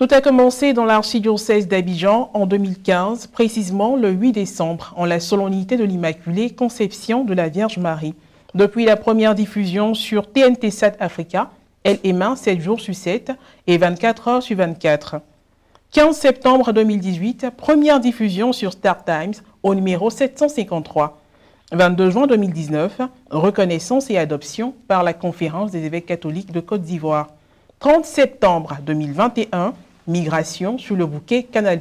Tout a commencé dans l'archidiocèse d'Abidjan en 2015, précisément le 8 décembre, en la solennité de l'Immaculée Conception de la Vierge Marie. Depuis la première diffusion sur TNT Sat Africa, elle émet 7 jours sur 7 et 24 heures sur 24. 15 septembre 2018, première diffusion sur Star Times au numéro 753. 22 juin 2019, reconnaissance et adoption par la Conférence des évêques catholiques de Côte d'Ivoire. 30 septembre 2021, migration sur le bouquet Canal+.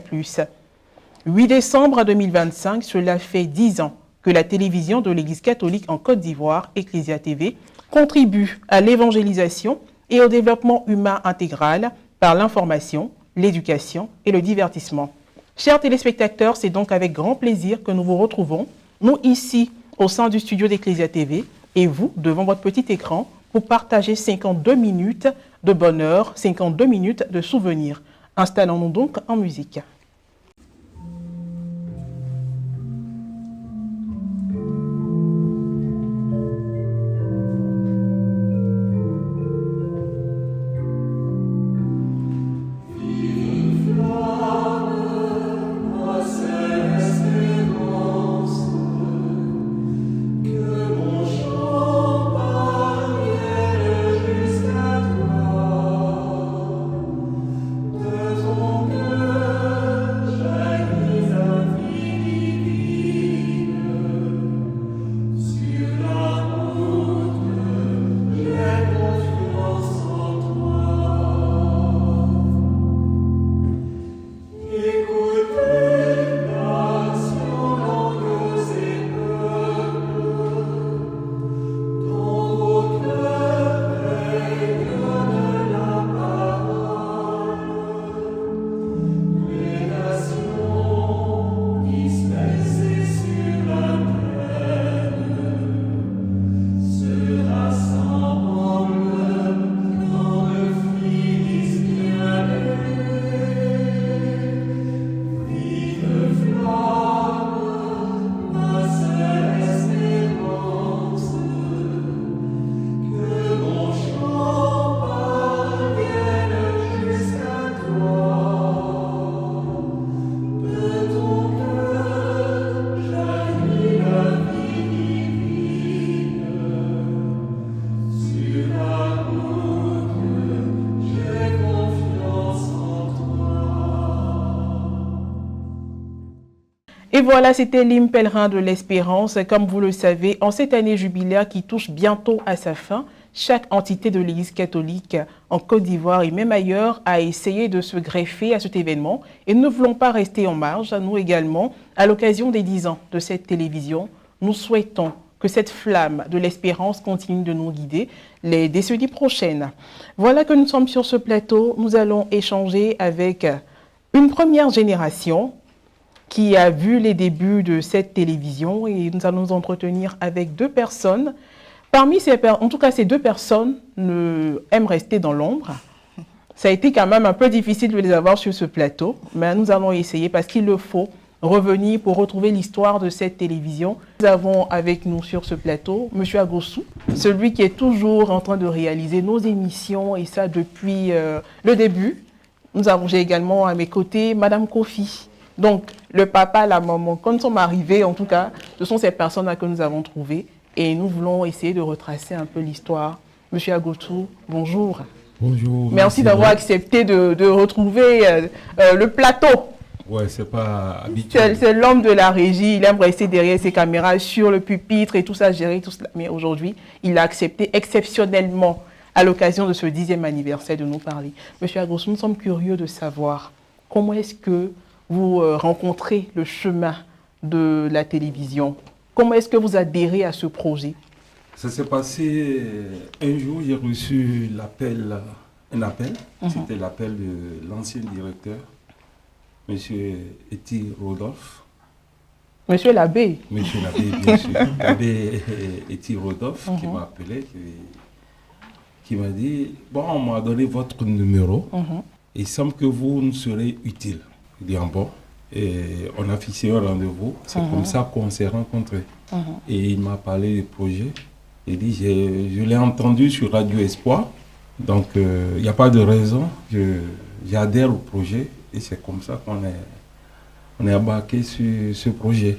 8 décembre 2025, cela fait 10 ans que la télévision de l'Église catholique en Côte d'Ivoire, Ecclesia TV, contribue à l'évangélisation et au développement humain intégral par l'information, l'éducation et le divertissement. Chers téléspectateurs, c'est donc avec grand plaisir que nous vous retrouvons, nous ici au sein du studio d'Ecclesia TV et vous devant votre petit écran pour partager 52 minutes de bonheur, 52 minutes de souvenirs. Installons-nous donc en musique. Et voilà, c'était l'hymne pèlerin de l'espérance. Comme vous le savez, en cette année jubilaire qui touche bientôt à sa fin, chaque entité de l'Église catholique en Côte d'Ivoire et même ailleurs a essayé de se greffer à cet événement. Et nous ne voulons pas rester en marge, nous également, à l'occasion des 10 ans de cette télévision, nous souhaitons que cette flamme de l'espérance continue de nous guider les décennies prochaines. Voilà que nous sommes sur ce plateau. Nous allons échanger avec une première génération qui a vu les débuts de cette télévision et nous allons nous entretenir avec 2 personnes. Parmi ces ces 2 personnes aiment rester dans l'ombre. Ça a été quand même un peu difficile de les avoir sur ce plateau, mais nous allons essayer parce qu'il le faut revenir pour retrouver l'histoire de cette télévision. Nous avons avec nous sur ce plateau M. Agossou, celui qui est toujours en train de réaliser nos émissions et ça depuis le début. J'ai également à mes côtés Madame Kofi. Donc, le papa, la maman, quand nous sommes arrivés, en tout cas, ce sont ces personnes-là que nous avons trouvées et nous voulons essayer de retracer un peu l'histoire. Monsieur Agossou, bonjour. Bonjour. Merci d'avoir accepté de retrouver le plateau. Ouais, c'est pas habituel. C'est l'homme de la régie, il aime rester derrière ses caméras, sur le pupitre et tout ça, gérer tout cela. Mais aujourd'hui, il a accepté exceptionnellement, à l'occasion de ce 10e anniversaire, de nous parler. Monsieur Agossou, nous sommes curieux de savoir comment est-ce que vous rencontrez le chemin de la télévision. Comment est-ce que vous adhérez à ce projet? Ça s'est passé un jour, j'ai reçu un appel. C'était l'appel de l'ancien directeur, M. Eti Rodolphe. Monsieur l'abbé. Monsieur l'abbé, bien sûr. L'abbé Eti Rodolphe qui m'a appelé, qui m'a dit, bon, on m'a donné votre numéro. Il semble que vous nous serez utile. Il dit, bon, et on a fixé un rendez-vous. C'est comme ça qu'on s'est rencontrés. Et il m'a parlé du projet. Il dit, je l'ai entendu sur Radio Espoir. Donc, il n'y a pas de raison. j'adhère au projet et c'est comme ça on est embarqué sur ce projet.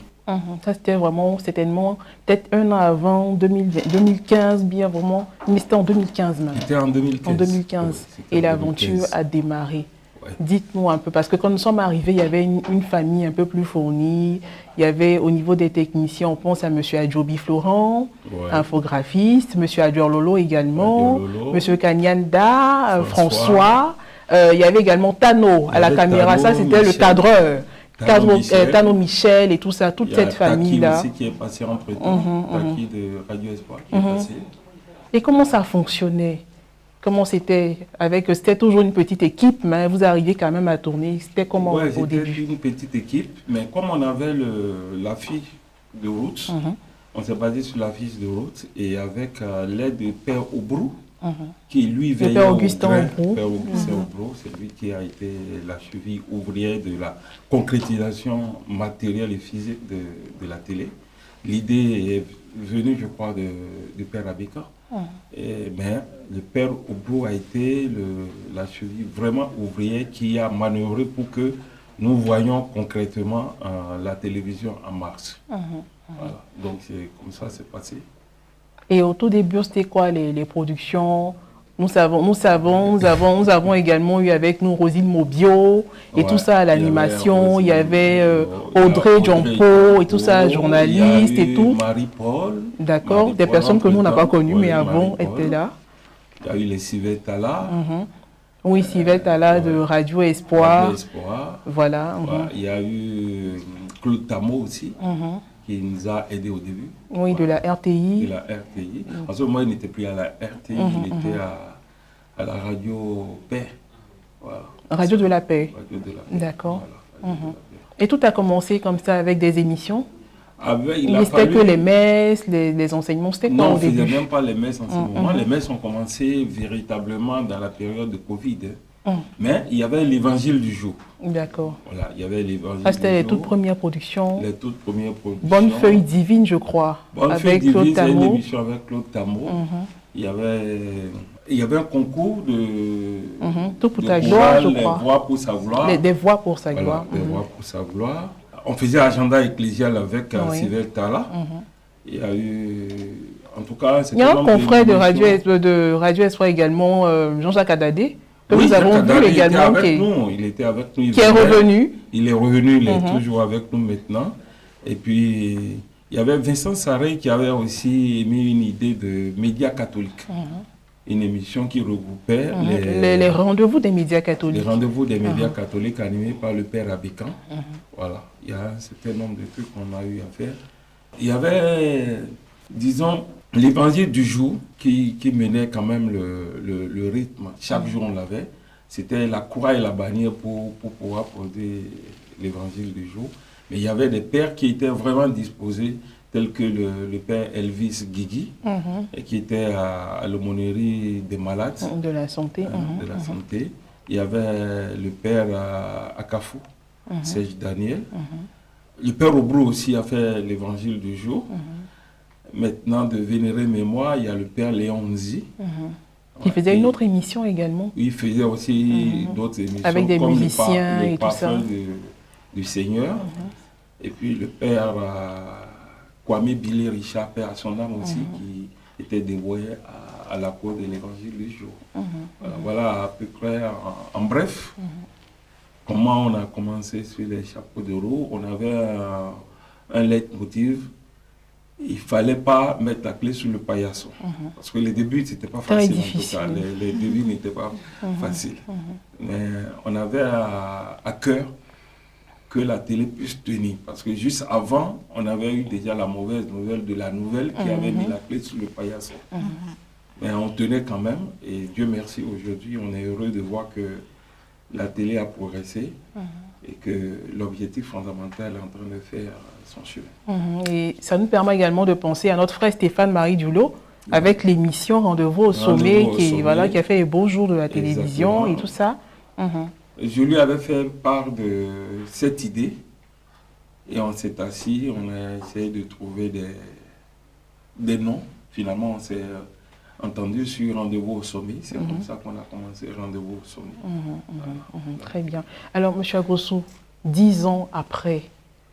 Ça, c'était vraiment, certainement, peut-être un an avant, 2015, bien vraiment, mais c'était en 2015 même. C'était en 2015. En 2015. Oui, et l'aventure a démarré. Ouais. Dites-nous un peu, parce que quand nous sommes arrivés, il y avait une famille un peu plus fournie. Il y avait au niveau des techniciens, on pense à M. Adjobi Florent, ouais, infographiste, M. Adjour Lolo également, M. Kanyanda, François. Il y avait également Tano à la caméra, ça c'était le cadreur. Tano Michel et tout ça, toute cette famille-là. Taki aussi qui est passé entre-temps, Taki de Radio Espoir qui est passé. Et comment ça fonctionnait? Comment c'était? C'était toujours une petite équipe, mais vous arriviez quand même à tourner. C'était comment au début? C'était une petite équipe, mais comme on avait l'affiche de route, on s'est basé sur l'affiche de route et avec l'aide du Père Aubrou, qui lui veillait Père Augustin Aubrou. Père Augustin Aubrou, c'est lui qui a été la cheville ouvrière de la concrétisation matérielle et physique de la télé. L'idée est venue, je crois, de Père Abeka. Mais le Père Aubrou a été la cheville vraiment ouvrière qui a manœuvré pour que nous voyions concrètement la télévision en marche. Voilà. Donc c'est comme ça c'est passé. Et au tout début, c'était quoi les productions? Nous avons également eu avec nous Rosine Mobio et tout ça à l'animation. Il y avait Audrey Djompo et tout ça, journaliste et tout. Marie-Paul. D'accord, des personnes que nous n'avons pas connues, mais avant étaient là. Il y a eu les Sylvette Tala. Oui, Sylvette Tala de Radio Espoir. Radio Espoir. Voilà. Il y a eu Claude Tamo aussi. Qui nous a aidés au début. Oui, de la RTI. De la RTI. En ce moment, il n'était plus à la RTI, il était à la radio Paix. Voilà. Radio de la Paix. D'accord. Voilà, et tout a commencé comme ça avec des émissions? C'était que les messes, les enseignements, c'était quoi au début? Non, on ne faisait même pas les messes en ce moment. Les messes ont commencé véritablement dans la période de Covid. Mais il y avait l'évangile du jour. D'accord. Voilà, il y avait l'évangile du jour. C'était les toutes premières productions. Les toutes premières productions. Bonne Feuille Divine, je crois. Bonne Feuille Divine, c'est une émission avec Claude Tamo. Il y avait un concours de... Tout pour ta gloire, je crois. Des voix pour sa gloire. Des voix pour sa gloire. Des voix pour sa gloire. On faisait agenda ecclésial avec Sylvette Tala. Il y a eu... En tout cas, il y a un confrère de Radio Espoir également, Jean-Jacques Adadé, que nous avons vu également. Il était avec nous. Qui est revenu. Il est revenu, il est toujours avec nous maintenant. Et puis, il y avait Vincent Sarrey qui avait aussi émis une idée de médias catholiques. Une émission qui regroupait les rendez-vous des médias catholiques. Les rendez-vous des médias catholiques animés par le Père Abeka. Voilà, il y a un certain nombre de trucs qu'on a eu à faire. Il y avait, disons, l'évangile du jour qui menait quand même le rythme. Chaque jour on l'avait. C'était la croix et la bannière pour pouvoir porter l'évangile du jour. Mais il y avait des pères qui étaient vraiment disposés, tels que le père Elvis Guigui, et qui était à l'aumônerie des malades. De la santé. De la santé. Il y avait le père Akafou, Serge Daniel. Le père Aubrou aussi a fait l'évangile du jour. Maintenant, de vénérer mémoire, il y a le père Léon Nzi. Qui faisait une autre émission également. Il faisait aussi d'autres émissions. Avec des musiciens et tout ça. Du Seigneur. Et puis le père Kwame Billy Richard, père à son âme aussi, qui était dévoué à la cause de l'évangile du jour. Voilà à peu près, en bref, comment on a commencé sur les chapeaux de roue. On avait un leitmotiv. Il ne fallait pas mettre la clé sur le paillasson. Parce que les débuts, ce n'était pas facile. En tout cas. Les débuts n'étaient pas faciles. Mais on avait à cœur que la télé puisse tenir. Parce que juste avant, on avait eu déjà la mauvaise nouvelle de la nouvelle qui avait mis la clé sur le paillasson. Mais on tenait quand même. Et Dieu merci, aujourd'hui, on est heureux de voir que la télé a progressé et que l'objectif fondamental est en train de faire son chemin. Et ça nous permet également de penser à notre frère Stéphane-Marie Dulot, avec l'émission Rendez-vous au sommet, qui a fait les beaux jours de la télévision et tout ça. Je lui avais fait part de cette idée et on s'est assis, on a essayé de trouver des noms. Finalement, entendu sur Rendez-vous au sommet. C'est comme ça qu'on a commencé Rendez-vous au sommet. Très bien. Alors, M. Agrosso, 10 ans après,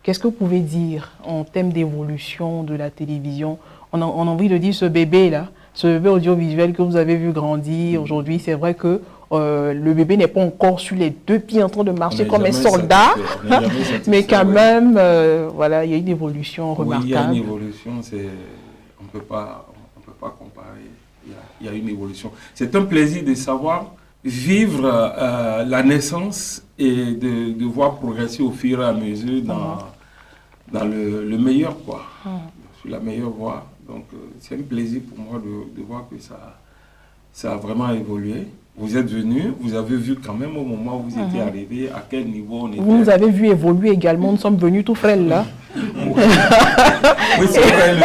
qu'est-ce que vous pouvez dire en termes d'évolution de la télévision? On a envie de dire ce bébé-là, ce bébé audiovisuel que vous avez vu grandir aujourd'hui. C'est vrai que le bébé n'est pas encore sur les 2 pieds en train de marcher comme un soldat, mais quand même, voilà, il y a une évolution remarquable. Oui, il y a une évolution, on ne peut pas comparer, il y a une évolution. C'est un plaisir de savoir vivre la naissance et de voir progresser au fur et à mesure dans le meilleur, quoi, sur la meilleure voie. Donc, c'est un plaisir pour moi de voir que ça a vraiment évolué. Vous êtes venu, vous avez vu quand même au moment où vous étiez arrivé, à quel niveau on était. Vous nous avez vu évoluer également, nous sommes venus tout frêles là. Oui, c'est vrai,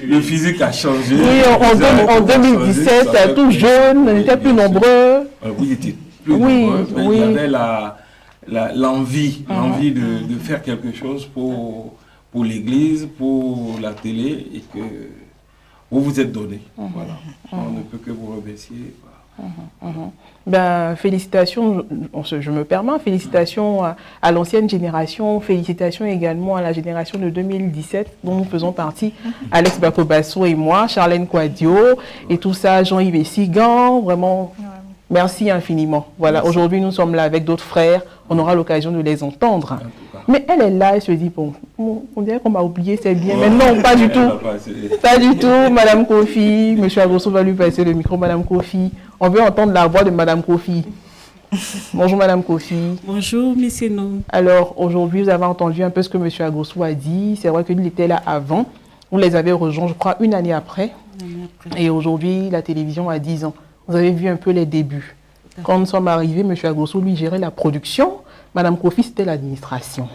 le physique a changé. Oui, en 2017, changé, tout jeune, on était plus nombreux. Vous étiez plus nombreux, mais il y avait l'envie de faire quelque chose pour l'église, pour la télé, et que vous vous êtes donné. Voilà. On ne peut que vous remercier. Ben, félicitations, je me permets, félicitations à l'ancienne génération, félicitations également à la génération de 2017 dont nous faisons partie, Alex Bakobasso et moi, Charlène Quadio et tout ça, Jean-Yves Essigan, vraiment merci infiniment. Voilà, aujourd'hui nous sommes là avec d'autres frères, on aura l'occasion de les entendre. Mais elle est là, elle se dit, bon, on dirait qu'on m'a oublié, c'est bien. Mais non, pas du tout. Pas du tout, Madame Kofi. Monsieur Agrosso va lui passer le micro, Madame Kofi. On veut entendre la voix de Madame Kofi. Bonjour, Madame Kofi. Bonjour, Monsieur No. Alors, aujourd'hui, vous avez entendu un peu ce que Monsieur Agrosso a dit. C'est vrai qu'il était là avant. Vous les avez rejoints, je crois, une année après. Et aujourd'hui, la télévision a 10 ans. Vous avez vu un peu les débuts. Quand nous sommes arrivés, Monsieur Agrosso, lui, gérait la production. Madame Kofi, c'était l'administration.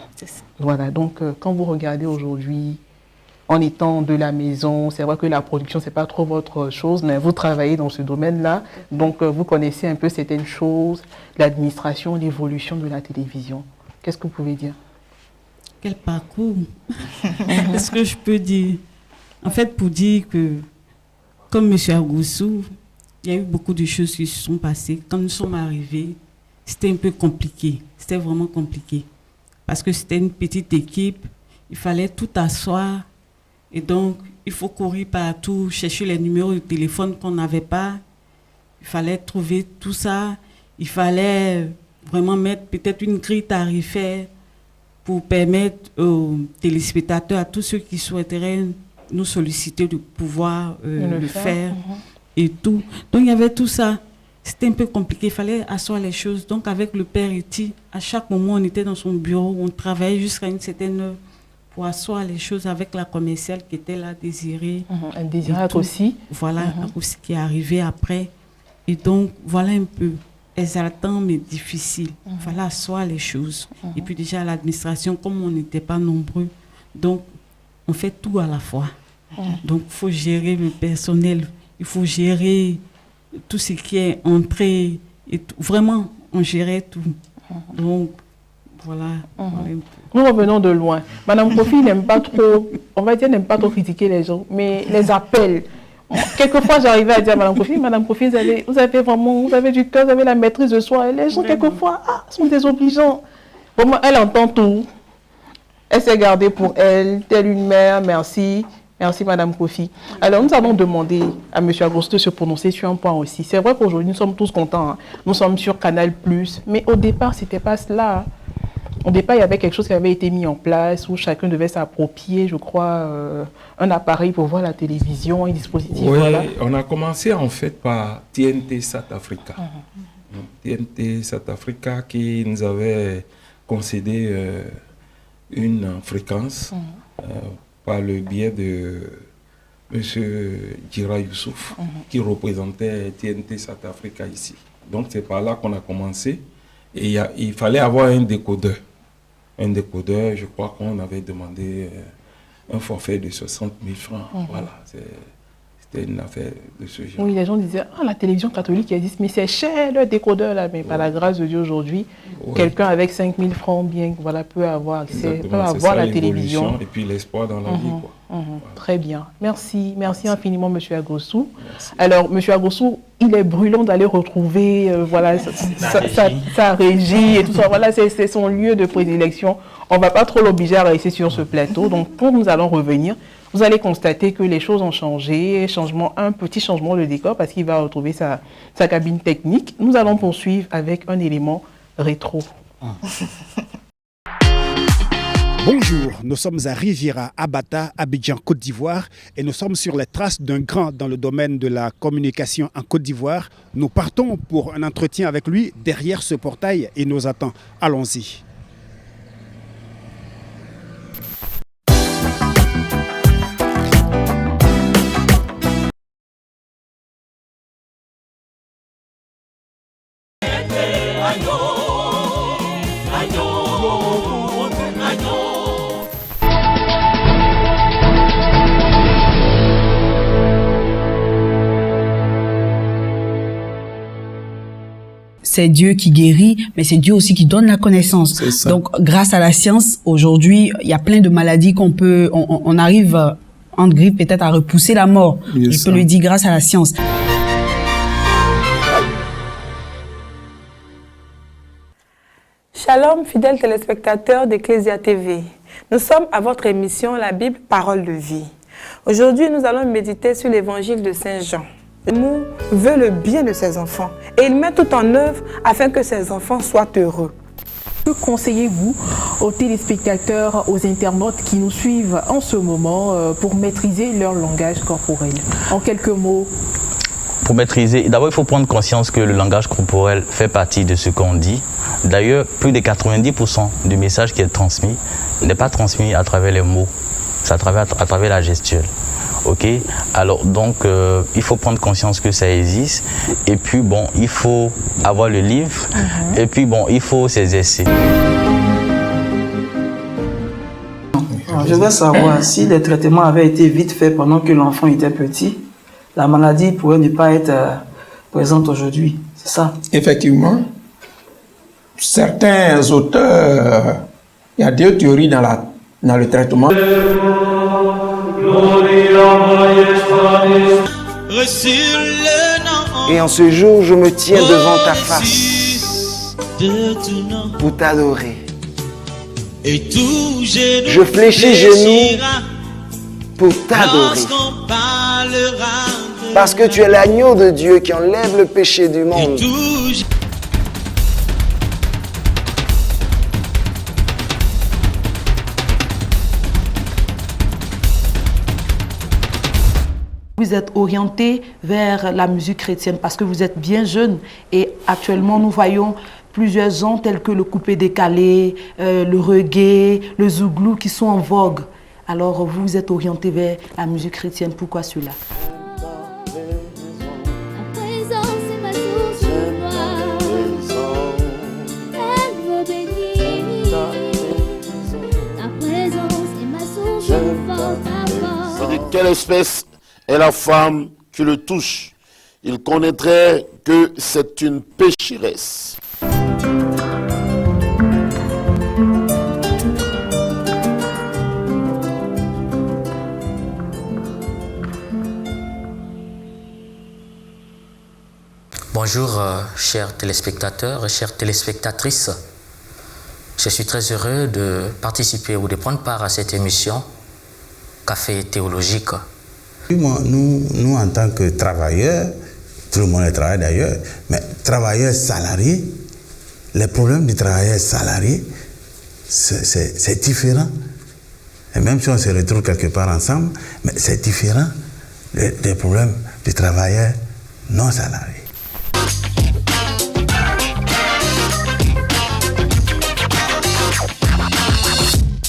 Voilà, donc quand vous regardez aujourd'hui, en étant de la maison, c'est vrai que la production, ce n'est pas trop votre chose, mais vous travaillez dans ce domaine-là, donc vous connaissez un peu certaines choses, l'administration, l'évolution de la télévision. Qu'est-ce que vous pouvez dire? Quel parcours? Qu'est-ce que je peux dire? En fait, pour dire que, comme M. Agrosso, il y a eu beaucoup de choses qui se sont passées. Quand nous sommes arrivés, c'était un peu compliqué. C'était vraiment compliqué. Parce que c'était une petite équipe. Il fallait tout asseoir. Et donc, il faut courir partout, chercher les numéros de téléphone qu'on n'avait pas. Il fallait trouver tout ça. Il fallait vraiment mettre peut-être une grille tarifaire pour permettre aux téléspectateurs, à tous ceux qui souhaiteraient nous solliciter de pouvoir le faire et tout. Donc, il y avait tout ça. C'était un peu compliqué, il fallait asseoir les choses. Donc avec le père Eti, à chaque moment, on était dans son bureau, on travaillait jusqu'à une certaine heure pour asseoir les choses avec la commerciale qui était là, Désirée. Désirée aussi. Voilà, aussi qui est arrivée après. Et donc, voilà un peu exaltant mais difficile. Il fallait asseoir les choses. Et puis déjà, l'administration, comme on n'était pas nombreux, donc on fait tout à la fois. Donc, il faut gérer le personnel, il faut gérer tout ce qui est entrée, et tout. Vraiment, on gérait tout. Donc, voilà. Nous revenons de loin. Madame Kofi n'aime pas trop, on va dire, n'aime pas trop critiquer les gens, mais les appels. Quelquefois, j'arrivais à dire à Madame Kofi, vous avez du cœur, vous avez la maîtrise de soi. Et les gens, quelquefois, sont désobligeants. Vraiment, elle entend tout. Elle s'est gardée pour elle, telle une mère, merci. Merci, Madame Kofi. Alors, nous allons demander à M. Agrosso de se prononcer sur un point aussi. C'est vrai qu'aujourd'hui, nous sommes tous contents. Nous sommes sur Canal+, mais au départ, ce n'était pas cela. Au départ, il y avait quelque chose qui avait été mis en place où chacun devait s'approprier, je crois, un appareil pour voir la télévision, un dispositif. Oui, voilà. On a commencé en fait par TNT South Africa. TNT South Africa qui nous avait concédé une fréquence par le biais de M. Djira Youssouf, qui représentait TNT South Africa ici. Donc c'est par là qu'on a commencé. Et il fallait avoir un décodeur. Un décodeur, je crois qu'on avait demandé un forfait de 60 000 francs. Voilà, c'était une affaire de ce genre. Oui, les gens disaient, ah, la télévision catholique existe, mais c'est cher le décodeur là. Mais par la grâce de Dieu aujourd'hui, quelqu'un avec 5 000 francs bien, voilà, peut avoir accès, peut avoir la télévision. Et puis l'espoir dans la vie, quoi. Voilà. Très bien. Merci infiniment, M. Agossou. Alors, M. Agossou, il est brûlant d'aller retrouver voilà, sa régie et tout ça. Voilà, c'est son lieu de prédilection. On ne va pas trop l'obliger à rester sur ce plateau. Donc, quand nous allons revenir, vous allez constater que les choses ont changé. Un petit changement de décor parce qu'il va retrouver sa cabine technique. Nous allons poursuivre avec un élément rétro. Bonjour, nous sommes à Riviera, Abata, Abidjan, Côte d'Ivoire et nous sommes sur les traces d'un grand dans le domaine de la communication en Côte d'Ivoire. Nous partons pour un entretien avec lui derrière ce portail et nous attend. Allons-y. C'est Dieu qui guérit, mais c'est Dieu aussi qui donne la connaissance. Donc, grâce à la science, aujourd'hui, il y a plein de maladies on arrive, entre grippe, peut-être à repousser la mort. Je peux le dire grâce à la science. Shalom, fidèles téléspectateurs d'Ecclesia TV. Nous sommes à votre émission La Bible, Parole de vie. Aujourd'hui, nous allons méditer sur l'évangile de Saint Jean. L'amour veut le bien de ses enfants et il met tout en œuvre afin que ses enfants soient heureux. Que conseillez-vous aux téléspectateurs, aux internautes qui nous suivent en ce moment pour maîtriser leur langage corporel? En quelques mots. Pour maîtriser, d'abord il faut prendre conscience que le langage corporel fait partie de ce qu'on dit. D'ailleurs, plus de 90% du message qui est transmis n'est pas transmis à travers les mots, c'est à travers la gestuelle. Ok, alors donc il faut prendre conscience que ça existe et puis bon, il faut avoir le livre et puis bon, il faut ses essais. Je veux savoir si les traitements avaient été vite faits pendant que l'enfant était petit, la maladie pourrait ne pas être présente aujourd'hui, c'est ça? Effectivement, certains auteurs, il y a deux théories dans le traitement. Et en ce jour, je me tiens devant ta face pour t'adorer. Je fléchis genoux pour t'adorer. Parce que tu es l'agneau de Dieu qui enlève le péché du monde. Vous êtes orienté vers la musique chrétienne parce que vous êtes bien jeune et actuellement nous voyons plusieurs genres tels que le coupé décalé, le reggae, le zouglou qui sont en vogue. Alors vous êtes orienté vers la musique chrétienne, pourquoi cela? De quelle espèce est la femme qui le touche? Il connaîtrait que c'est une pécheresse. Bonjour chers téléspectateurs et chères téléspectatrices. Je suis très heureux de participer ou de prendre part à cette émission Café théologique. Nous, en tant que travailleurs, tout le monde est travailleur d'ailleurs, mais travailleurs salariés, les problèmes du travailleur salarié, c'est différent. Et même si on se retrouve quelque part ensemble, mais c'est différent des problèmes du travailleur non salarié.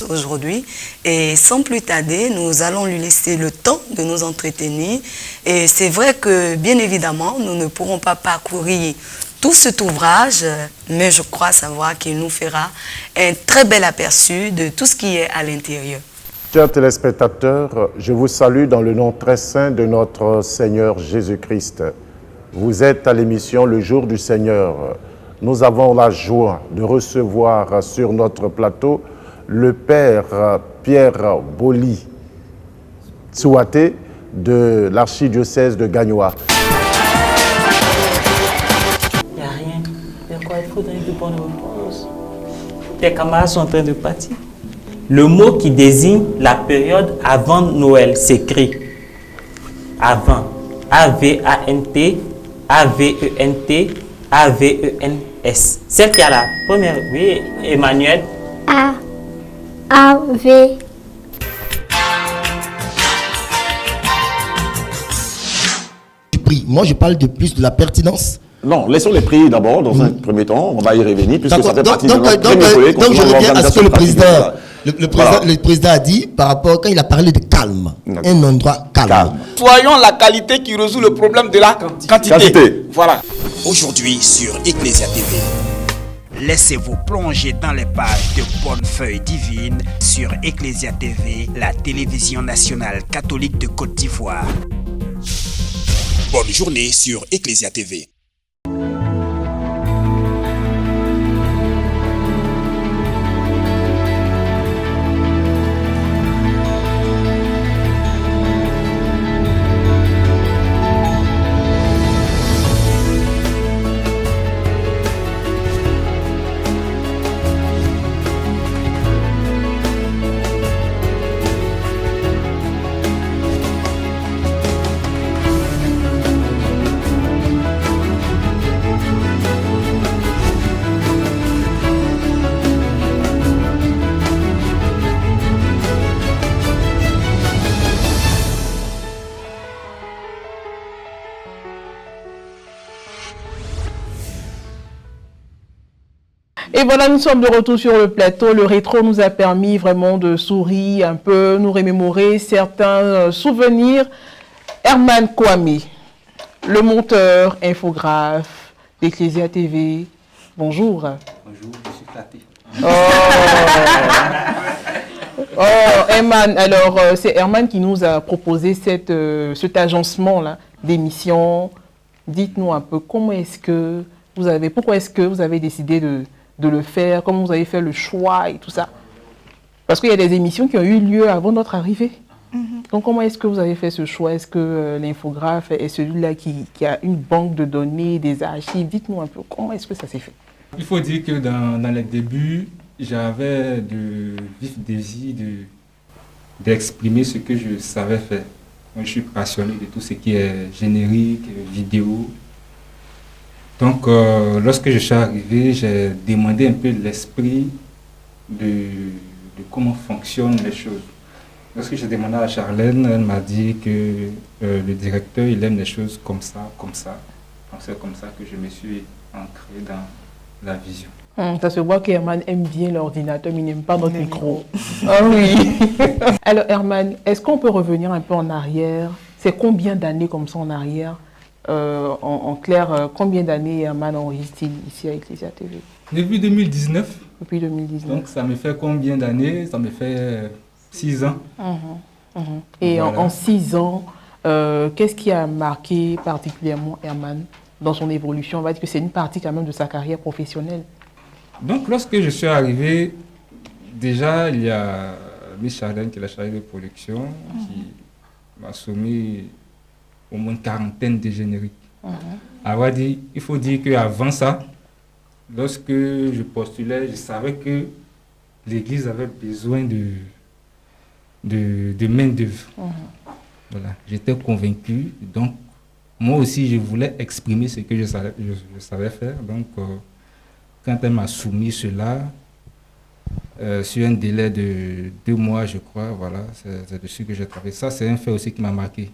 Aujourd'hui, et sans plus tarder, nous allons lui laisser le temps de nous entretenir. Et c'est vrai que, bien évidemment, nous ne pourrons pas parcourir tout cet ouvrage, mais je crois savoir qu'il nous fera un très bel aperçu de tout ce qui est à l'intérieur. Chers téléspectateurs, je vous salue dans le nom très saint de notre Seigneur Jésus-Christ. Vous êtes à l'émission Le Jour du Seigneur. Nous avons la joie de recevoir sur notre plateau le Père Pierre Boli Tsouaté de l'archidiocèse de Gagnoa. Il n'y a rien. Il y a quoi? Il faudrait de bonnes réponses. Tes camarades sont en train de partir. Le mot qui désigne la période avant Noël s'écrit avant. A-V-A-N-T, A-V-E-N-T, A-V-E-N-S. Celle qui a la première, oui, Emmanuel. A-V. Moi, je parle de plus de la pertinence. Non, laissons les prix d'abord, dans un premier temps. On va y revenir, puisque ça fait partie de notre donc je reviens à ce que le président a dit par rapport, quand il a parlé de calme, un endroit calme. Soyons la qualité qui résout le problème de la quantité. Voilà. Aujourd'hui sur Ecclesia TV. Laissez-vous plonger dans les pages de bonnes feuilles divines sur Ecclesia TV, la télévision nationale catholique de Côte d'Ivoire. Bonne journée sur Ecclesia TV. Et voilà, nous sommes de retour sur le plateau. Le rétro nous a permis vraiment de sourire un peu, nous remémorer certains souvenirs. Herman Kwame, le monteur, infographe d'Ecclesia TV. Bonjour. Bonjour, je suis flatté. Oh, Herman, alors c'est Herman qui nous a proposé cet agencement-là d'émissions. Dites-nous un peu pourquoi est-ce que vous avez décidé de le faire, comment vous avez fait le choix et tout ça. Parce qu'il y a des émissions qui ont eu lieu avant notre arrivée. Donc comment est-ce que vous avez fait ce choix? Est-ce que l'infographe est celui-là qui a une banque de données, des archives? Dites-nous un peu, comment est-ce que ça s'est fait? Il faut dire que dans les débuts, j'avais de vifs désirs d'exprimer ce que je savais faire. Moi, je suis passionné de tout ce qui est générique, vidéo. Donc, lorsque je suis arrivé, j'ai demandé un peu l'esprit de comment fonctionnent les choses. Lorsque j'ai demandé à Charlène, elle m'a dit que le directeur, il aime les choses comme ça, comme ça. Donc, c'est comme ça que je me suis ancré dans la vision. Ça se voit qu'Herman aime bien l'ordinateur, mais il n'aime pas notre micro. Ah oui. Alors, Herman, est-ce qu'on peut revenir un peu en arrière? C'est combien d'années comme ça en arrière? En clair, combien d'années Herman enregistre-t-il ici à Ecclesia TV? Depuis 2019. Depuis 2019. Donc ça me fait combien d'années? Ça me fait 6 ans. Et voilà. en 6 ans, qu'est-ce qui a marqué particulièrement Herman dans son évolution? On va dire que c'est une partie quand même de sa carrière professionnelle. Donc lorsque je suis arrivé, déjà il y a Miss Charlène qui est la chargée de production qui m'a soumis au moins une quarantaine de génériques. Il faut dire qu'avant ça, lorsque je postulais, je savais que l'Église avait besoin de main-d'œuvre. Voilà, j'étais convaincu. Donc, moi aussi, je voulais exprimer ce que je savais faire. Donc, quand elle m'a soumis cela, sur un délai de 2 mois, je crois, voilà, c'est dessus que j'ai travaillé. Ça, c'est un fait aussi qui m'a marqué.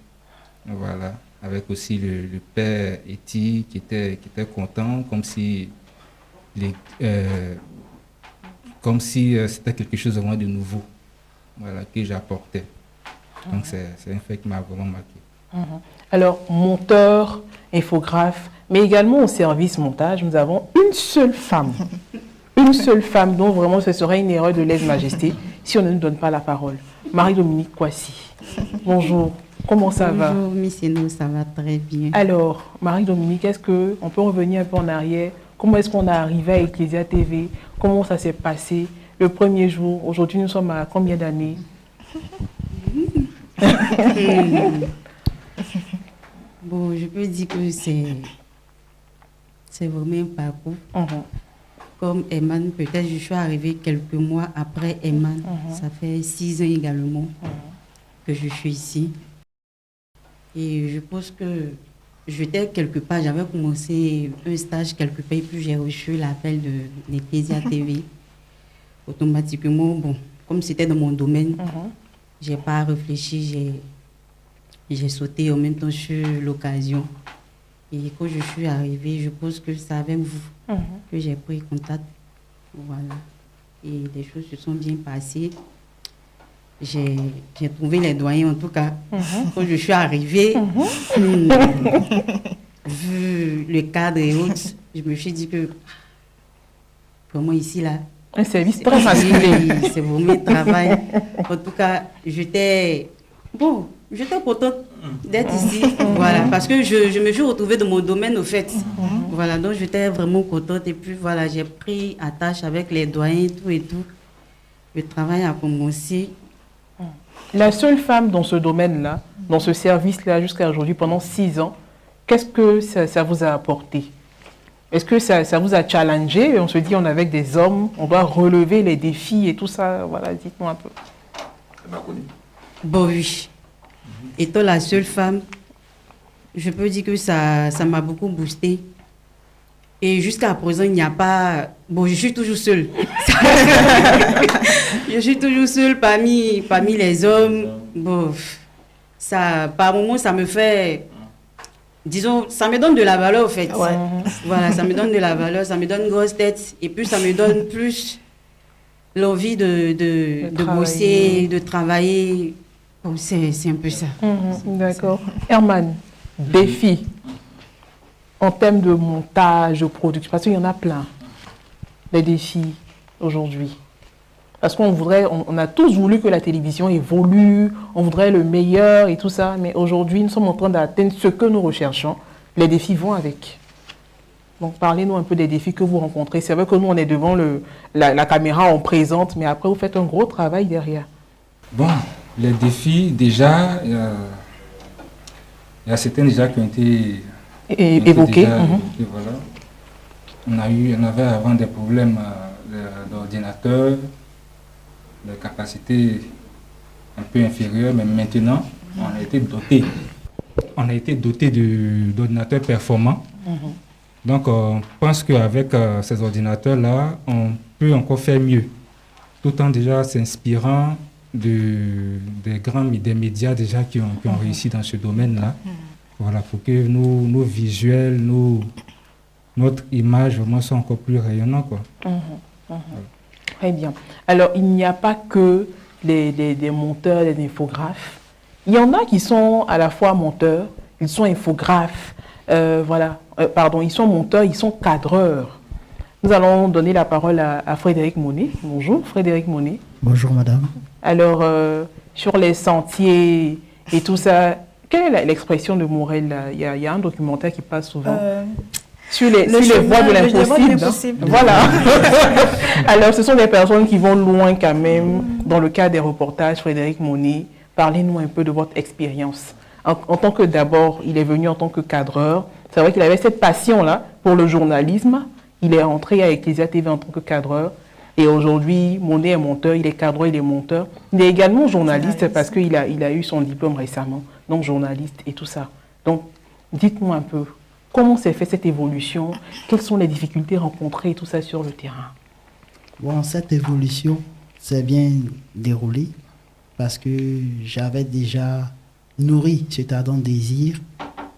Voilà, avec aussi le père Eti qui était content, comme si c'était quelque chose vraiment de nouveau, voilà, que j'apportais. Donc c'est un fait qui m'a vraiment marqué. Alors, monteur, infographe, mais également au service montage, nous avons une seule femme. Une seule femme dont vraiment ce serait une erreur de lèse-majesté, si on ne nous donne pas la parole. Marie-Dominique Kouassi, bonjour, comment ça va? Bonjour, Miss Eno, ça va très bien. Alors, Marie-Dominique, est-ce qu'on peut revenir un peu en arrière? Comment est-ce qu'on est arrivé à Ecclesia TV? Comment ça s'est passé le premier jour? Aujourd'hui, nous sommes à combien d'années? Bon, je peux dire que c'est vraiment un parcours. Comme Eman, peut-être je suis arrivée quelques mois après Eman. Ça fait 6 ans également que je suis ici. Et je pense que j'étais quelque part, j'avais commencé un stage quelque part, puis j'ai reçu l'appel de l'Ecclesia TV. Automatiquement, bon, comme c'était dans mon domaine, j'ai pas réfléchi, j'ai sauté en même temps sur l'occasion. Et quand je suis arrivée, je pense que c'est avec vous que j'ai pris contact. Voilà. Et les choses se sont bien passées. J'ai trouvé les doyens, en tout cas. Quand je suis arrivée, vu le cadre et autres, je me suis dit que, vraiment ici, là, un service très masculin. C'est vraiment un travail. En tout cas, j'étais contente d'être ici. Voilà, parce que je me suis retrouvée dans mon domaine, au fait. Voilà, donc j'étais vraiment contente. Et puis voilà, j'ai pris attache avec les doyens, tout et tout. Le travail a commencé. La seule femme dans ce domaine-là, dans ce service-là, jusqu'à aujourd'hui, pendant 6 ans, qu'est-ce que ça vous a apporté? Est-ce que ça vous a challengé? On se dit, on est avec des hommes, on doit relever les défis et tout ça. Voilà, dites-moi un peu. Bon, oui. Étant la seule femme, je peux dire que ça m'a beaucoup boosté. Et jusqu'à présent, il n'y a pas... Bon, je suis toujours seule. Je suis toujours seule parmi les hommes. Bon, ça, par moments, ça me fait... Disons, ça me donne de la valeur, en fait. Ouais. Voilà, ça me donne de la valeur, ça me donne une grosse tête. Et puis, ça me donne plus l'envie de bosser, de travailler. Bon, c'est un peu ça. D'accord. Herman, défi en termes de montage, de production, parce qu'il y en a plein, les défis aujourd'hui. Parce on a tous voulu que la télévision évolue, on voudrait le meilleur et tout ça, mais aujourd'hui, nous sommes en train d'atteindre ce que nous recherchons. Les défis vont avec. Donc, parlez-nous un peu des défis que vous rencontrez. C'est vrai que nous, on est devant la caméra, on présente, mais après, vous faites un gros travail derrière. Bon, les défis, déjà, il y a certains déjà qui ont été évoqués. Voilà. On avait avant des problèmes d'ordinateur, de capacité un peu inférieure, mais maintenant, on a été doté. On a été doté d'ordinateurs performants. Donc, on pense qu'avec ces ordinateurs-là, on peut encore faire mieux, tout en déjà s'inspirant des médias déjà qui ont réussi dans ce domaine-là. Voilà, pour que nos visuels, notre image vraiment soit encore plus rayonnant, quoi. Très bien. Alors, il n'y a pas que des monteurs, des infographes. Il y en a qui sont à la fois monteurs, ils sont infographes, ils sont monteurs, ils sont cadreurs. Nous allons donner la parole à Frédéric Monet. Bonjour, Frédéric Monet. Bonjour, madame. Alors, sur les sentiers et tout ça, quelle est l'expression de Morel là? Il y a un documentaire qui passe souvent. Sur les voies de l'impossible. Voilà. Alors, ce sont des personnes qui vont loin quand même. Dans le cas des reportages, Frédéric Monet, parlez-nous un peu de votre expérience. En tant que d'abord, il est venu en tant que cadreur. C'est vrai qu'il avait cette passion-là pour le journalisme. Il est entré à Ecclesia TV en tant que cadreur. Et aujourd'hui, Monet est monteur, il est cadreur, il est monteur. Il est également journaliste parce qu'il a eu son diplôme récemment. Donc, journaliste et tout ça. Donc, dites-moi un peu. Comment s'est fait cette évolution? Quelles sont les difficultés rencontrées et tout ça sur le terrain? Bon, cette évolution s'est bien déroulée parce que j'avais déjà nourri cet ardent désir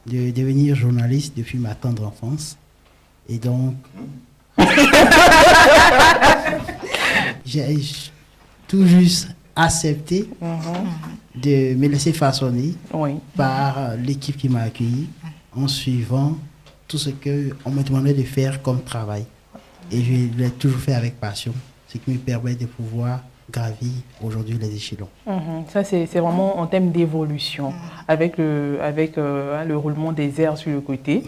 de devenir journaliste depuis ma tendre enfance. Et donc, j'ai tout juste accepté de me laisser façonner par l'équipe qui m'a accueilli en suivant tout ce qu'on me demandait de faire comme travail. Et je l'ai toujours fait avec passion, ce qui me permet de pouvoir gravi aujourd'hui les échelons. Ça, c'est vraiment en termes d'évolution, avec le roulement des airs sur le côté.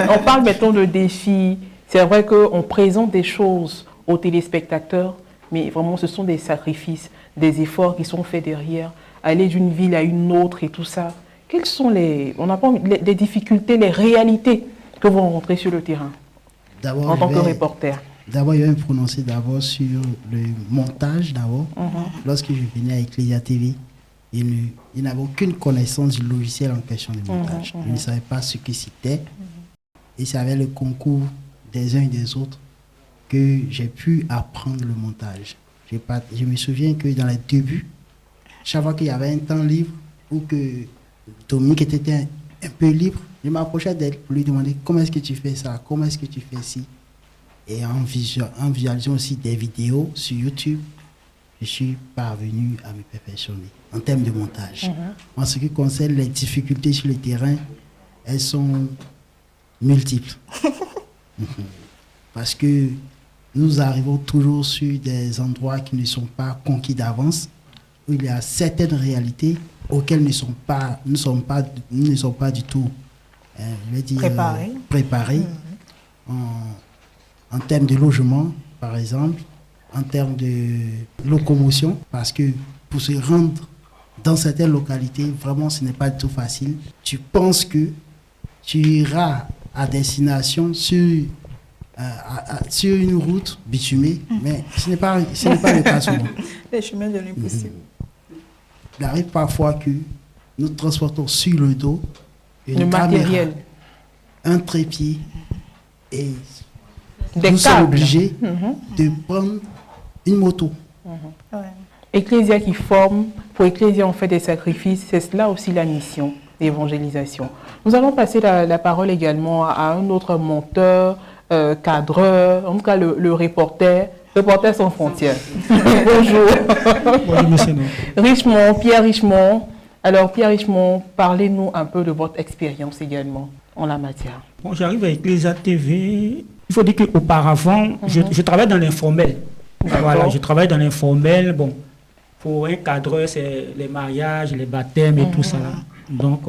On parle maintenant de défis. C'est vrai qu'on présente des choses aux téléspectateurs, mais vraiment, ce sont des sacrifices, des efforts qui sont faits derrière. Aller d'une ville à une autre et tout ça. Quelles sont les difficultés, les réalités que vous rencontrez sur le terrain en tant que reporter? D'abord, il va me prononcer sur le montage d'abord. Lorsque je venais à Ecclesia TV, il n'avait aucune connaissance du logiciel en question de montage. Il ne savait pas ce que c'était. Et c'est avec le concours des uns et des autres que j'ai pu apprendre le montage. Je me souviens que dans les débuts, chaque fois qu'il y avait un temps libre ou que Dominique était un peu libre, je m'approchais d'elle pour lui demander comment est-ce que tu fais ça, comment est-ce que tu fais ci. Et en visualisant aussi des vidéos sur YouTube, je suis parvenu à me perfectionner en termes de montage. En ce qui concerne les difficultés sur le terrain, elles sont multiples. Parce que nous arrivons toujours sur des endroits qui ne sont pas conquis d'avance, où il y a certaines réalités auxquelles nous ne sommes pas du tout préparés. En termes de logement, par exemple, en termes de locomotion, parce que pour se rendre dans certaines localités, vraiment, ce n'est pas du tout facile. Tu penses que tu iras à destination sur une route bitumée, mais ce n'est pas le cas souvent. Les chemins de l'impossible. Il arrive parfois que nous transportons sur le dos le matériel, un trépied, et nous sommes obligés de prendre une moto. Ecclesia qui forme, pour Ecclesia on fait des sacrifices, c'est cela aussi la mission d'évangélisation. Nous allons passer la parole également à un autre monteur, cadreur, en tout cas le reporter sans frontières. Bonjour. Bonjour, monsieur. Richemont, Pierre Richemont. Alors Pierre Richemont, parlez-nous un peu de votre expérience également en la matière. Bon, j'arrive à Ecclesia TV. Il faut dire qu'auparavant, je travaille dans l'informel. Voilà, je travaille dans l'informel. Bon, pour un cadreur, c'est les mariages, les baptêmes et tout ça. Là. Donc,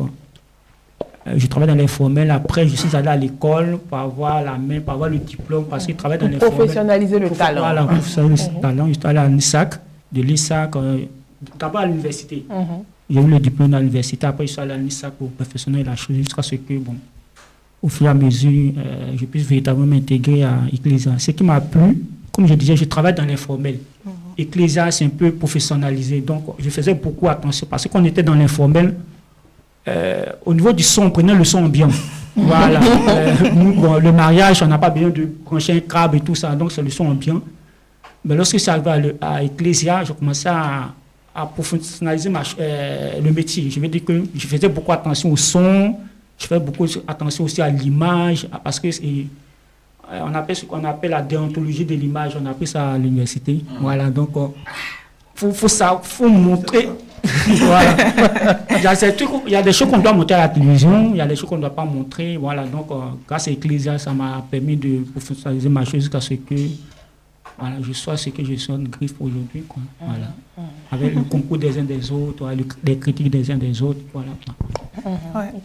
je travaille dans l'informel. Après, je suis allé à l'école pour avoir la main, pour avoir le diplôme, parce que je travaille dans l'informel. Professionnaliser le talent. Voilà, professionnaliser le talent. Je suis allé à l'ISAC, d'abord à l'université. J'ai eu le diplôme à l'université. Après, je suis allé à l'ISAC pour perfectionner la chose jusqu'à ce que, bon, au fur et à mesure, je puisse véritablement m'intégrer à Ecclesia. Ce qui m'a plu, comme je disais, je travaille dans l'informel. Ecclesia, c'est un peu professionnalisé. Donc, je faisais beaucoup attention parce qu'on était dans l'informel. Au niveau du son, on prenait le son ambiant. Voilà. Le mariage, on n'a pas besoin de brancher un câble et tout ça. Donc, c'est le son ambiant. Mais lorsque c'est arrivé à Ecclesia, j'ai commencé à professionnaliser le métier. Je veux dire que je faisais beaucoup attention au son. Je fais beaucoup attention aussi à l'image, parce que on appelle ce qu'on appelle la déontologie de l'image, on appelle ça à l'université. Voilà, donc faut montrer. Voilà. Il y a des choses qu'on doit montrer à la télévision, il y a des choses qu'on ne doit pas montrer. Voilà, donc grâce à Ecclesia, ça m'a permis de professionnaliser ma chose jusqu'à ce que voilà, je sois ce que je suis en griffe aujourd'hui. Voilà. Avec le concours des uns des autres, les critiques des uns des autres. Voilà.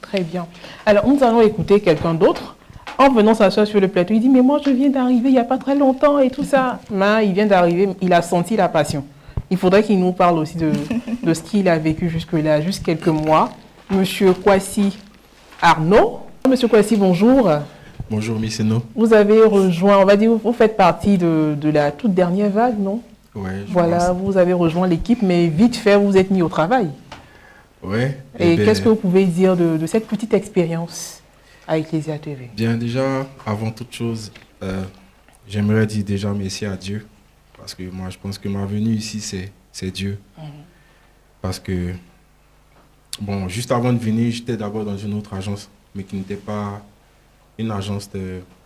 Très bien. Alors, nous allons écouter quelqu'un d'autre. En venant s'asseoir sur le plateau, il dit « Mais moi, je viens d'arriver il n'y a pas très longtemps et tout ça. » Mais il vient d'arriver, il a senti la passion. Il faudrait qu'il nous parle aussi de ce qu'il a vécu jusque-là, juste quelques mois. Monsieur Kwasi Arnaud. Monsieur Kwasi, bonjour. Bonjour, Misseno. Vous avez rejoint, on va dire, vous faites partie de la toute dernière vague, non? Oui. Voilà, vous avez rejoint l'équipe, mais vite fait, vous êtes mis au travail. Oui. Et qu'est-ce que vous pouvez dire de cette petite expérience à Ecclesia TV? Bien, déjà, avant toute chose, j'aimerais dire déjà merci à Dieu. Parce que moi, je pense que ma venue ici, c'est Dieu. Parce que, bon, juste avant de venir, j'étais d'abord dans une autre agence, mais qui n'était pas une agence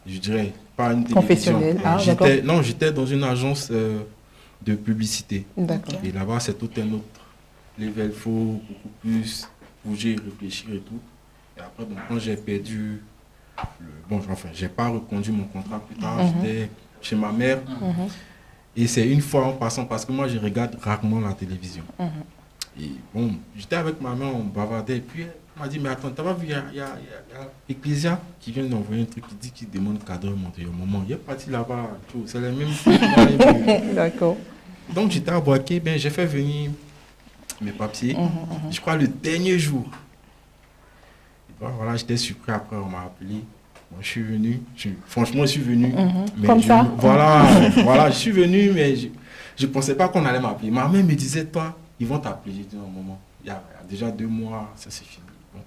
je dirais, pas une télévision. Professionnelle. Non, j'étais dans une agence de publicité. D'accord. Et là-bas, c'est tout un autre level. Il faut beaucoup plus bouger, réfléchir et tout. Et après, bon, quand j'ai perdu, j'ai pas reconduit mon contrat plus tard, j'étais chez ma mère. Et c'est une fois en passant, parce que moi, je regarde rarement la télévision. Et bon, j'étais avec ma mère, on bavardait, et puis elle m'a dit, mais attends, t'as pas vu, il y a Ecclesia qui vient d'envoyer un truc qui dit qu'il demande cadre monter au moment. Il est parti là-bas, c'est les mêmes. D'accord. Donc j'étais à Boaké, ben, j'ai fait venir mes papiers, je crois le dernier jour. Bon, voilà, j'étais surpris, après on m'a appelé. Moi, je suis venu, franchement je suis venu. Mais comme ça. Voilà, je suis venu, mais je ne pensais pas qu'on allait m'appeler. Ma mère me disait, toi, ils vont t'appeler. J'ai dit, un moment, il y a déjà 2 mois, ça c'est fini. Bon.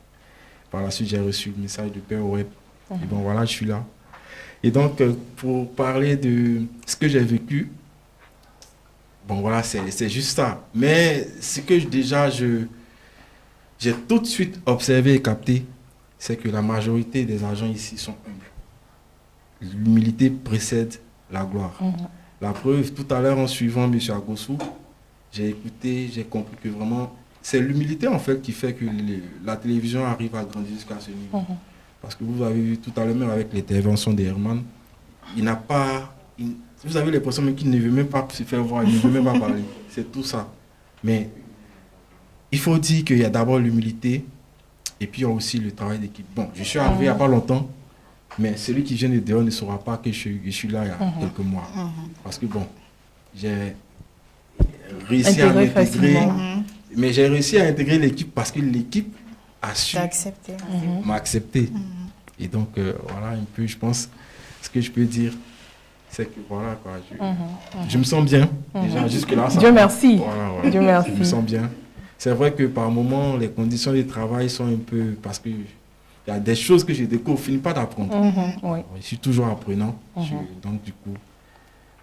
Par la suite, j'ai reçu le message du Père Web. Et bon, voilà, je suis là. Et donc, pour parler de ce que j'ai vécu, bon, voilà, c'est juste ça. Mais ce que j'ai tout de suite observé et capté, c'est que la majorité des agents ici sont humbles. L'humilité précède la gloire. La preuve, tout à l'heure, en suivant M. Agossou, j'ai écouté, j'ai compris que vraiment, c'est l'humilité en fait qui fait que la télévision arrive à grandir jusqu'à ce niveau. Parce que vous avez vu tout à l'heure, même avec l'intervention d'Herman, il n'a pas... vous avez l'impression qu'il ne veut même pas se faire voir, il ne veut même pas parler. C'est tout ça. Mais il faut dire qu'il y a d'abord l'humilité, et puis il y a aussi le travail d'équipe. Bon, je suis arrivé il n'y a pas longtemps, mais celui qui vient de dehors ne saura pas que je suis là il y a quelques mois. Parce que bon, j'ai réussi à m'intégrer, mais j'ai réussi à intégrer l'équipe parce que l'équipe a su m'accepter. Et donc, voilà un peu, je pense, ce que je peux dire, c'est que voilà, quoi, je me sens bien. Déjà, jusque-là, Dieu merci. Voilà. Dieu merci. Je me sens bien. C'est vrai que par moments, les conditions de travail sont un peu... Parce que il y a des choses que je découvre, je ne finis pas d'apprendre. Je suis toujours apprenant. Donc, du coup,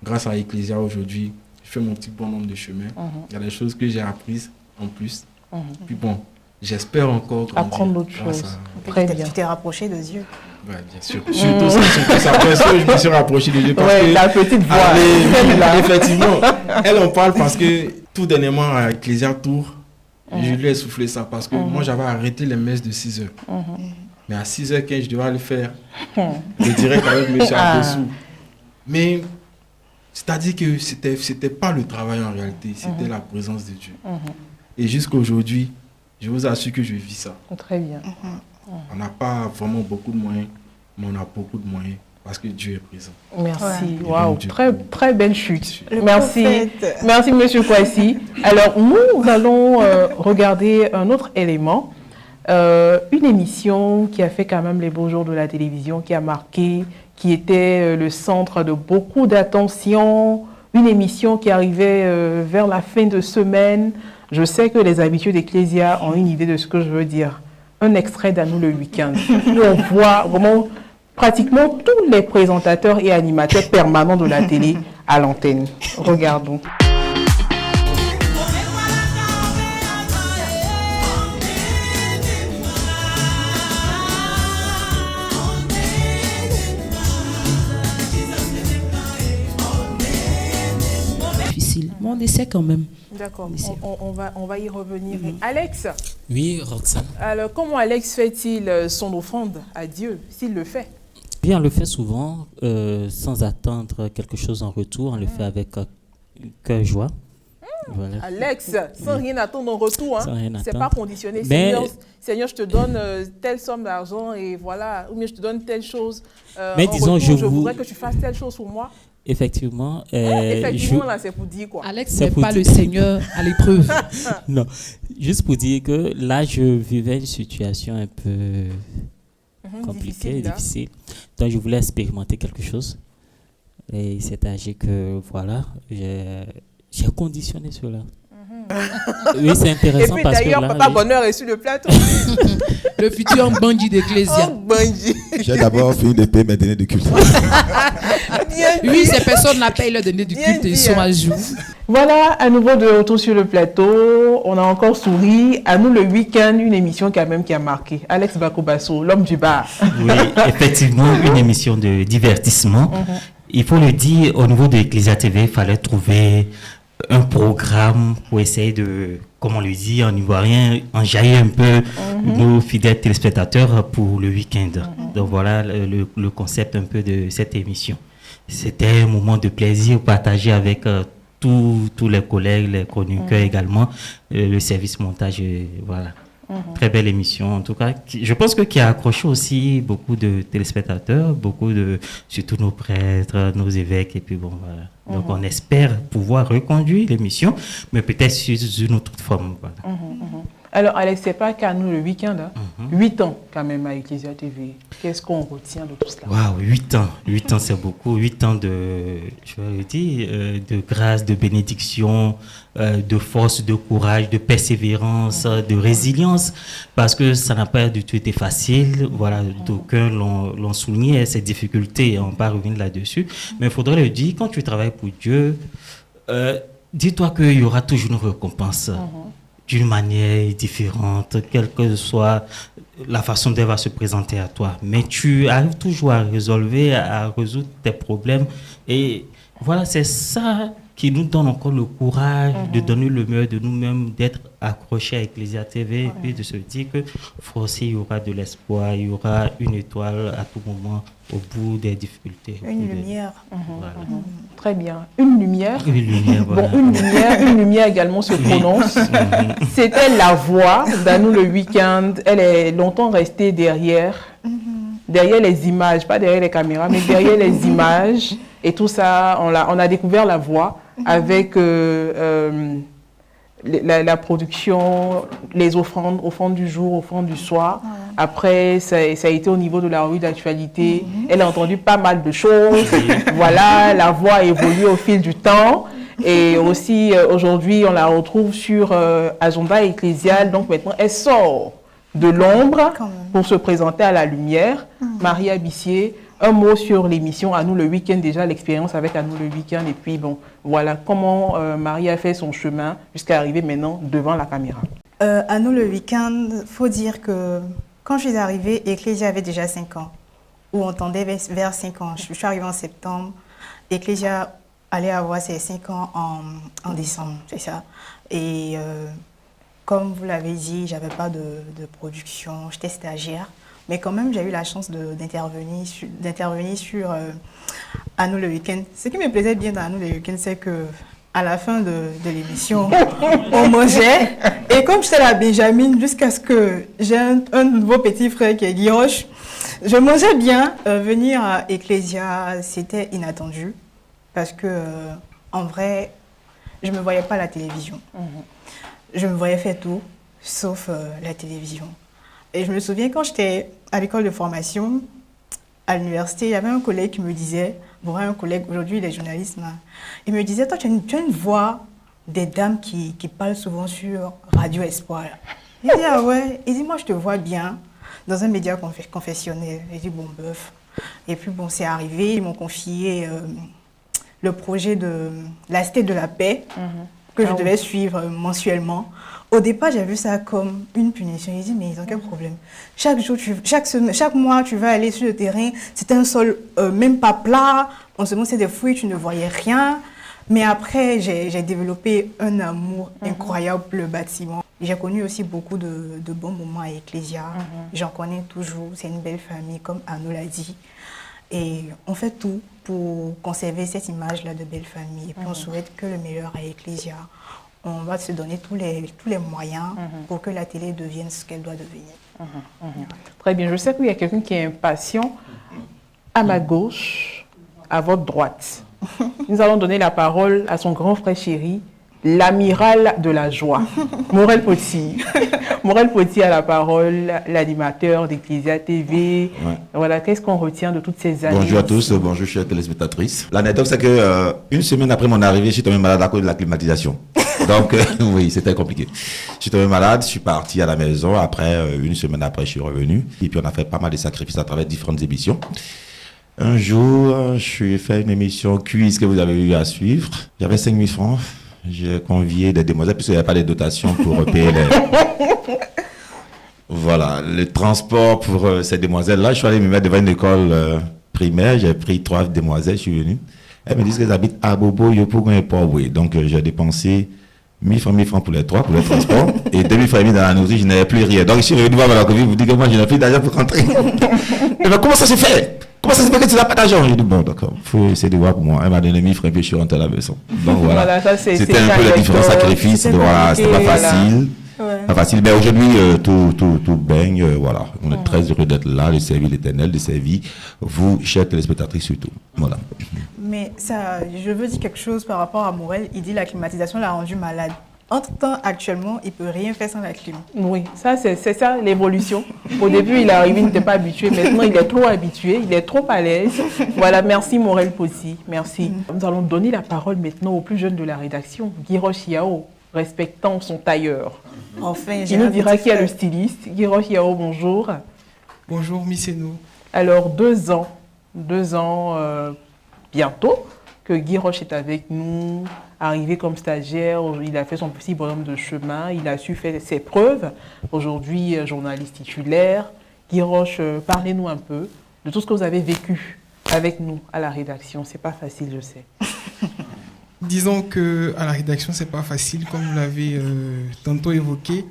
grâce à Ecclesia aujourd'hui, je fais mon petit bon nombre de chemins. Il y a des choses que j'ai apprises en plus. Puis bon, j'espère encore grandir. Apprendre d'autres choses. Très bien. Tu t'es rapproché de Dieu. Oui, bien sûr. Surtout ça, je me suis rapproché de Dieu. Parce que la petite voix. Effectivement, elle en parle parce que tout dernièrement à Ecclesia Tour, je lui ai soufflé ça parce que moi j'avais arrêté les messes de 6 heures. Mais à 6h15, je devais aller faire le direct avec M. Agossou. Mais c'est-à-dire que c'était pas le travail en réalité, c'était la présence de Dieu. Et jusqu'à aujourd'hui, je vous assure que je vis ça. Très bien. On n'a pas vraiment beaucoup de moyens, mais on a beaucoup de moyens parce que Dieu est présent. Merci. Waouh, très belle chute. Merci. Merci, M. Kouassi. Alors, nous allons regarder un autre élément. Une émission qui a fait quand même les beaux jours de la télévision, qui a marqué, qui était le centre de beaucoup d'attention. Une émission qui arrivait vers la fin de semaine. Je sais que les habitués d'Ecclesia ont une idée de ce que je veux dire. Un extrait d'À nous le week-end, où on voit vraiment pratiquement tous les présentateurs et animateurs permanents de la télé à l'antenne. Regardons. On essaie quand même. D'accord, on va y revenir. Alex? Oui, Roxane. Alors, comment Alex fait-il son offrande à Dieu, s'il le fait? Oui, on le fait souvent, sans attendre quelque chose en retour. On le fait avec cœur joie. Voilà. Alex, sans rien attendre en retour. C'est pas conditionné. Mais... Seigneur, je te donne telle somme d'argent et voilà, ou bien je te donne telle chose. Mais disons, retour, je voudrais que tu fasses telle chose pour moi. Effectivement. Effectivement, là, c'est pour dire quoi. Alex n'est pas le Seigneur à l'épreuve. Non, juste pour dire que là, je vivais une situation un peu compliquée, difficile. Donc, je voulais expérimenter quelque chose. Et c'est âgé que, voilà, j'ai conditionné cela. Oui, c'est intéressant. Et puis parce d'ailleurs, que là, Papa Bonheur est sur le plateau. Le futur bandit d'Ecclesia. J'ai d'abord fini de payer mes deniers de culte. Oui, ces personnes la payent leur deniers de culte et ils sont à jour. Voilà, à nouveau de retour sur le plateau. On a encore souri. À nous le week-end, une émission quand même qui a marqué. Alex Bakobasso, l'homme du bar. Oui, effectivement, une émission de divertissement. Il faut le dire, au niveau de Ecclesia TV, il fallait trouver un programme pour essayer de, comme on le dit en ivoirien, enjailler un peu nos fidèles téléspectateurs pour le week-end. Donc voilà le concept un peu de cette émission. c'était un moment de plaisir partagé avec tous les collègues, les chroniqueurs également, le service montage, voilà. Très belle émission, en tout cas. Je pense que qui a accroché aussi beaucoup de téléspectateurs, surtout nos prêtres, nos évêques, et puis bon, voilà. Donc on espère pouvoir reconduire l'émission, mais peut-être sous une autre forme. Voilà. Alors, Alex, c'est pas qu'à nous le week-end, 8 ans quand même à Ecclesia TV. Qu'est-ce qu'on retient de tout cela? Waouh, 8 ans. 8 ans, c'est beaucoup. 8 ans de grâce, de bénédiction, de force, de courage, de persévérance, de résilience, parce que ça n'a pas du tout été facile. Voilà, d'aucuns l'ont souligné, ces difficultés, on va revenir là-dessus. Mais il faudrait le dire, quand tu travailles pour Dieu, dis-toi qu'il y aura toujours une récompense. D'une manière différente, quelle que soit la façon dont elle va se présenter à toi. Mais tu arrives toujours à résoudre tes problèmes. Et voilà, c'est ça qui nous donne encore le courage de donner le meilleur de nous-mêmes, d'être accrochés à Ecclesia TV et puis de se dire que forcément, il y aura de l'espoir, il y aura une étoile à tout moment au bout des difficultés. Une lumière. Voilà. Très bien. Une lumière. Une lumière, voilà. Bon, une lumière également se prononce. C'était la voix d'Anou le week-end. Elle est longtemps restée derrière les images, pas derrière les caméras, mais derrière les images. Et tout ça, on a découvert la voix avec la production, les offrandes du jour, offrandes du soir. Après, ça a été au niveau de la revue d'actualité. Elle a entendu pas mal de choses. Voilà, la voix a évolué au fil du temps. Et aussi, aujourd'hui, on la retrouve sur Agenda Ecclésial. Donc maintenant, elle sort de l'ombre pour se présenter à la lumière. Marie Abissier, un mot sur l'émission À nous le week-end, déjà l'expérience avec À nous le week-end. Et puis, bon, voilà comment Marie a fait son chemin jusqu'à arriver maintenant devant la caméra. À nous le week-end, il faut dire que quand je suis arrivée, Ecclésia avait déjà 5 ans. Ou on tendait vers 5 ans. Je suis arrivée en septembre. Ecclésia allait avoir ses 5 ans en décembre, c'est ça. Et comme vous l'avez dit, je n'avais pas de production, j'étais stagiaire. Mais quand même, j'ai eu la chance d'intervenir sur À nous le week-end. Ce qui me plaisait bien dans À nous le week-end, c'est qu'à la fin de l'émission, on mangeait. Et comme j'étais la Benjamin, jusqu'à ce que j'ai un nouveau petit frère qui est Guillaume, je mangeais bien. Venir à Ecclésia, c'était inattendu. Parce que, en vrai, je ne me voyais pas à la télévision. Je me voyais faire tout, sauf la télévision. Et je me souviens quand j'étais à l'école de formation, à l'université, il y avait un collègue qui me disait, bon, un collègue, aujourd'hui il est journaliste, il me disait, toi tu as une voix des dames qui parlent souvent sur Radio Espoir. Il dit, ah ouais, il dit, moi je te vois bien dans un média confessionnel. Il dit, bon, boeuf. Et puis bon, c'est arrivé, ils m'ont confié le projet de la Cité de la Paix, que je devais suivre mensuellement. Au départ, j'ai vu ça comme une punition. J'ai dit, mais ils ont quel problème? Chaque mois, tu vas aller sur le terrain, c'est un sol même pas plat, on se montre c'est des fouilles, tu ne voyais rien. Mais après, j'ai développé un amour incroyable pour le bâtiment. J'ai connu aussi beaucoup de bons moments à Ecclésia. J'en connais toujours, c'est une belle famille, comme Arnaud l'a dit. Et on fait tout pour conserver cette image-là de belle famille. Et puis on souhaite que le meilleur à Ecclésia. On va se donner tous les moyens pour que la télé devienne ce qu'elle doit devenir. Très bien. Je sais qu'il y a quelqu'un qui est impatient. À ma gauche, à votre droite. Nous allons donner la parole à son grand frère chéri, l'amiral de la joie, Morel Poti. Morel Poti a la parole, l'animateur d'Ecclesia TV. Voilà, qu'est-ce qu'on retient de toutes ces années? Bonjour à tous, bonjour chères téléspectatrices. L'anecdote, c'est que une semaine après mon arrivée, je suis tombé malade à cause de la climatisation. Donc, oui, c'était compliqué. Je suis tombé malade, je suis parti à la maison. Après, une semaine après, je suis revenu. Et puis, on a fait pas mal de sacrifices à travers différentes émissions. Un jour, je suis fait une émission quiz que vous avez eu à suivre. J'avais 5 000 francs. J'ai convié des demoiselles, puisqu'il n'y avait pas de dotation pour payer les... Voilà, le transport pour ces demoiselles-là. Je suis allé me mettre devant une école primaire. J'ai pris 3 demoiselles, je suis venu. Elles me disent qu'elles habitent à Bobo, Yopougon et Port-Boué. Donc, j'ai dépensé 1 000 francs pour les 3, pour le transport. Et 2 000 francs dans la nourriture, je n'avais plus rien. Donc, je suis revenu voir la Covid, vous dites que moi, je n'ai plus d'argent pour rentrer. Et bien, comment ça se fait? Comment ça se fait que tu n'as pas d'argent? J'ai dit, bon, d'accord, il faut essayer de voir pour moi. Elle m'a donné 1000 francs, puis je suis rentré à la maison. Donc voilà, c'était un peu le différent sacrifice. Voilà, c'était pas facile. Pas facile, mais aujourd'hui, tout baigne. Voilà, on est très heureux d'être là, de servir l'Éternel, de servir vous, chers téléspectatrices, surtout. Voilà. Mais ça, je veux dire quelque chose par rapport à Morel. Il dit la climatisation l'a rendu malade. Entre-temps, actuellement, il ne peut rien faire sans la clim. Oui, ça, c'est ça l'évolution. Au début, il est arrivé, il n'était pas habitué. Maintenant, il est trop habitué, il est trop à l'aise. Voilà, merci Morel Possi, merci. Nous allons donner la parole maintenant aux plus jeunes de la rédaction, Guiroch Yao, respectant son tailleur. Enfin, il nous dira qui est le styliste. Guiroch Yao, bonjour. Bonjour, Misseno. Alors, 2 ans bientôt, que Guiroch est avec nous, arrivé comme stagiaire, il a fait son petit bonhomme de chemin, il a su faire ses preuves. Aujourd'hui, journaliste titulaire. Guiroch, parlez-nous un peu de tout ce que vous avez vécu avec nous à la rédaction. C'est pas facile, je sais. Disons que à la rédaction, c'est pas facile, comme vous l'avez tantôt évoqué.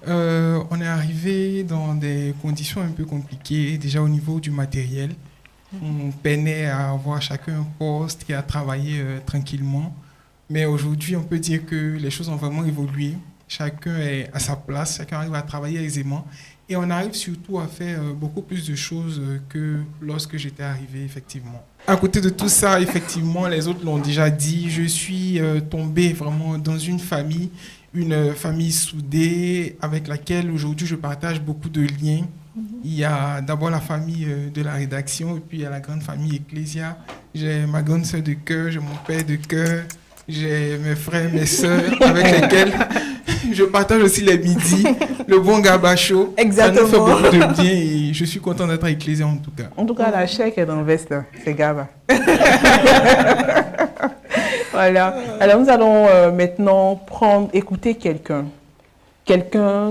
On est arrivé dans des conditions un peu compliquées, déjà au niveau du matériel. On peinait à avoir chacun un poste et à travailler tranquillement. Mais aujourd'hui, on peut dire que les choses ont vraiment évolué. Chacun est à sa place, chacun arrive à travailler aisément. Et on arrive surtout à faire beaucoup plus de choses que lorsque j'étais arrivé, effectivement. À côté de tout ça, effectivement, les autres l'ont déjà dit, je suis tombé vraiment dans une famille soudée avec laquelle aujourd'hui je partage beaucoup de liens. Il y a d'abord la famille de la rédaction et puis il y a la grande famille Ecclesia. J'ai ma grande sœur de cœur, j'ai mon père de cœur, j'ai mes frères, mes sœurs avec lesquels je partage aussi les midis, le bon gabacho. Exactement. Ça nous fait beaucoup de bien et je suis content d'être à Ecclesia en tout cas. En tout cas, la chèque est dans le veste, là. C'est Gaba. Voilà. Alors nous allons maintenant écouter quelqu'un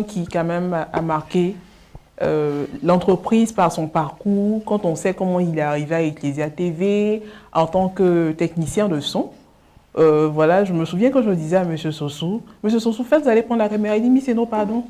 qui quand même a marqué l'entreprise par son parcours, quand on sait comment il est arrivé à Ecclesia TV en tant que technicien de son. Voilà, je me souviens quand je disais à M. Sossou, M. Sossou, vous allez prendre la caméra. Il dit, mais c'est non, pardon.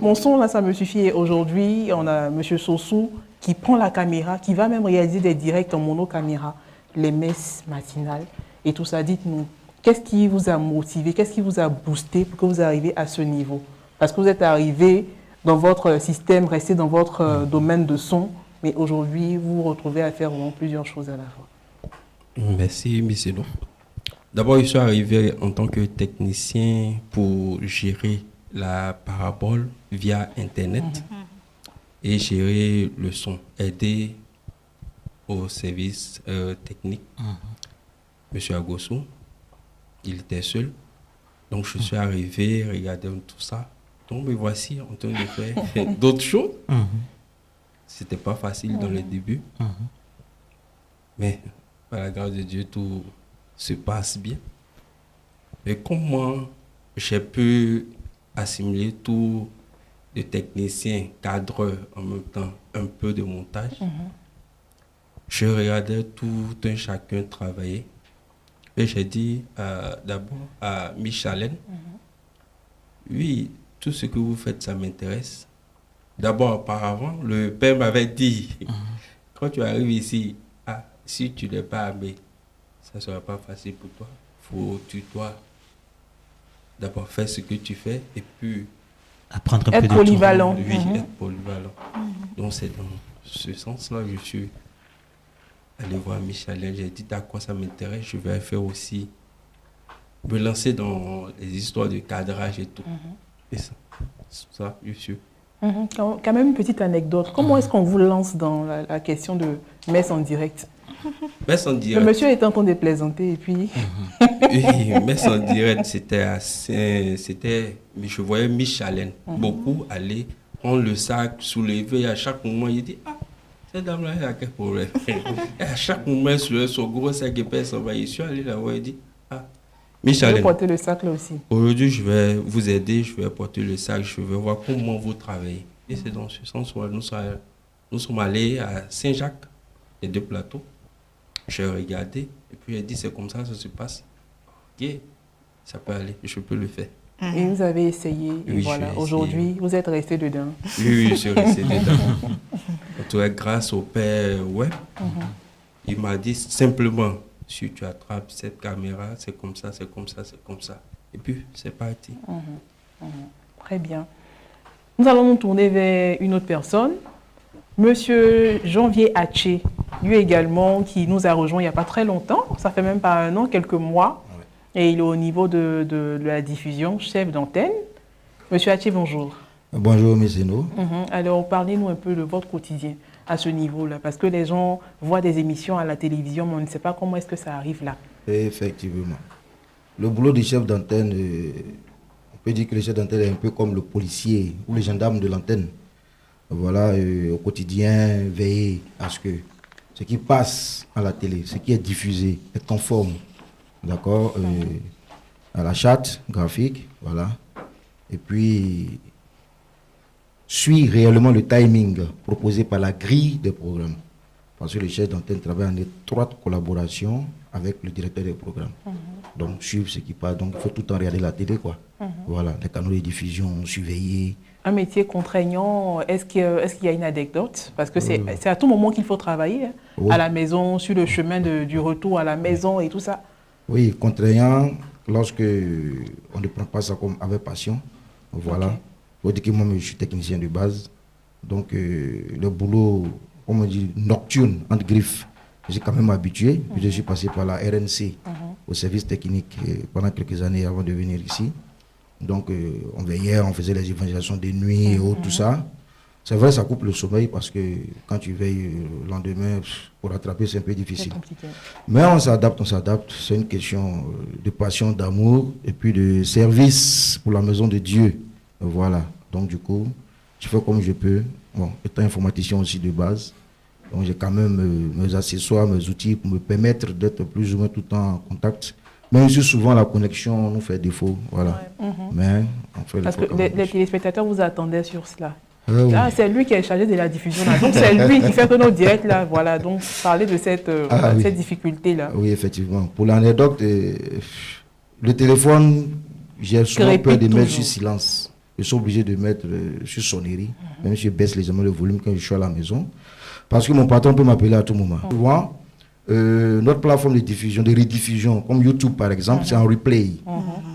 Mon son, là, ça me suffit. Et aujourd'hui, on a M. Sossou qui prend la caméra, qui va même réaliser des directs en monocaméra, les messes matinales et tout ça. Dites-nous, qu'est-ce qui vous a motivé, qu'est-ce qui vous a boosté pour que vous arriviez à ce niveau? Parce que vous êtes arrivé dans votre système, resté dans votre domaine de son, mais aujourd'hui, vous vous retrouvez à faire vraiment plusieurs choses à la fois. Merci, Misseno. D'abord, je suis arrivé en tant que technicien pour gérer la parabole via Internet et gérer le son, aider au service technique. Monsieur Agossou, il était seul. Donc, je suis arrivé, regardez tout ça. Donc, me voici en train de faire d'autres choses. C'était pas facile dans le début. Mais, par la grâce de Dieu, tout se passe bien. Et comment j'ai pu assimiler tout de technicien, cadreur, en même temps un peu de montage. Je regardais tout un chacun travailler. Et j'ai dit d'abord à Michalène, oui, tout ce que vous faites, ça m'intéresse. D'abord, auparavant, le père m'avait dit, quand tu arrives ici, si tu n'es pas armé, ça ne sera pas facile pour toi. Tu dois d'abord faire ce que tu fais et puis apprendre un peu de polyvalent. Oui, être polyvalent. Donc c'est dans ce sens-là que je suis allé voir Michalène. J'ai dit d'accord, ça m'intéresse, je vais faire aussi, me lancer dans les histoires de cadrage et tout. Et ça, je suis. Quand même une petite anecdote. Comment est-ce qu'on vous lance dans la question de messe en direct? Messe en direct. Le monsieur était en train de plaisanter et puis... Oui, messe en direct, c'était... Mais je voyais Michalène beaucoup aller prendre le sac, soulever, et à chaque moment, il dit, cette dame-là, elle a quel problème? Et à chaque moment, sur son gros sac épais, ça va. Je suis allé là-bas et dit, Michalène, je vais porter le sac là aussi. Aujourd'hui, je vais vous aider, je vais porter le sac, je vais voir comment vous travaillez. Et c'est dans ce sens où nous sommes allés à Saint-Jacques, les 2 plateaux. J'ai regardé et puis j'ai dit c'est comme ça se passe. Ok, ça peut aller, je peux le faire. Et vous avez essayé, et oui, voilà. Aujourd'hui, vous êtes resté dedans. Oui, je suis resté dedans. grâce au père Web, il m'a dit simplement, si tu attrapes cette caméra, c'est comme ça, c'est comme ça, c'est comme ça. Et puis, c'est parti. Très bien. Nous allons nous tourner vers une autre personne. Monsieur Janvier Haché, lui également, qui nous a rejoint il n'y a pas très longtemps, ça fait même pas un an, quelques mois, et il est au niveau de la diffusion, chef d'antenne. Monsieur Haché, bonjour. Bonjour, M. Zeno. Alors, parlez-nous un peu de votre quotidien à ce niveau-là, parce que les gens voient des émissions à la télévision, mais on ne sait pas comment est-ce que ça arrive là. Effectivement. Le boulot du chef d'antenne, on peut dire que le chef d'antenne est un peu comme le policier ou le gendarme de l'antenne. Voilà, au quotidien, veiller à ce que ce qui passe à la télé, ce qui est diffusé, est conforme, d'accord, à la charte graphique, voilà. Et puis, suit réellement le timing proposé par la grille des programmes. Parce que le chef d'antenne travaille en étroite collaboration avec le directeur des programmes. Donc, suivre ce qui passe. Donc, il faut tout le temps regarder la télé, quoi. Voilà, les canaux de diffusion, surveiller. Un métier contraignant, est-ce qu'il y a une anecdote? Parce que c'est à tout moment qu'il faut travailler, hein, à la maison, sur le chemin du retour à la maison et tout ça. Oui, contraignant, lorsque on ne prend pas ça comme avec passion. Voilà. Okay. Faut dire que moi, je suis technicien de base. Donc, le boulot, comme on dit, nocturne, entre griffes, j'ai quand même habitué. Puis je suis passé par la RNC, au service technique, pendant quelques années avant de venir ici. Donc, on veillait, on faisait les évangélisations de nuit et autres, tout ça. C'est vrai, ça coupe le sommeil parce que quand tu veilles le lendemain, pour rattraper, c'est un peu difficile. Mais on s'adapte, on s'adapte. C'est une question de passion, d'amour et puis de service pour la maison de Dieu. Voilà. Donc, du coup, je fais comme je peux. Bon, étant informaticien aussi de base, donc j'ai quand même mes accessoires, mes outils pour me permettre d'être plus ou moins tout le temps en contact. Même si souvent la connexion nous fait défaut, voilà. Mais on fait parce que les téléspectateurs vous attendaient sur cela. Là, c'est lui qui est chargé de la diffusion. Là. Donc c'est lui qui fait que nos directs là, voilà. Donc parler de cette difficulté là. Oui, effectivement. Pour l'anecdote, le téléphone, j'ai souvent peur de mettre sur silence. Je suis obligé de mettre sur sonnerie, même si je baisse légèrement le volume quand je suis à la maison, parce que mon patron peut m'appeler à tout moment. Souvent, notre plateforme de diffusion, de rediffusion, comme YouTube par exemple, c'est en replay.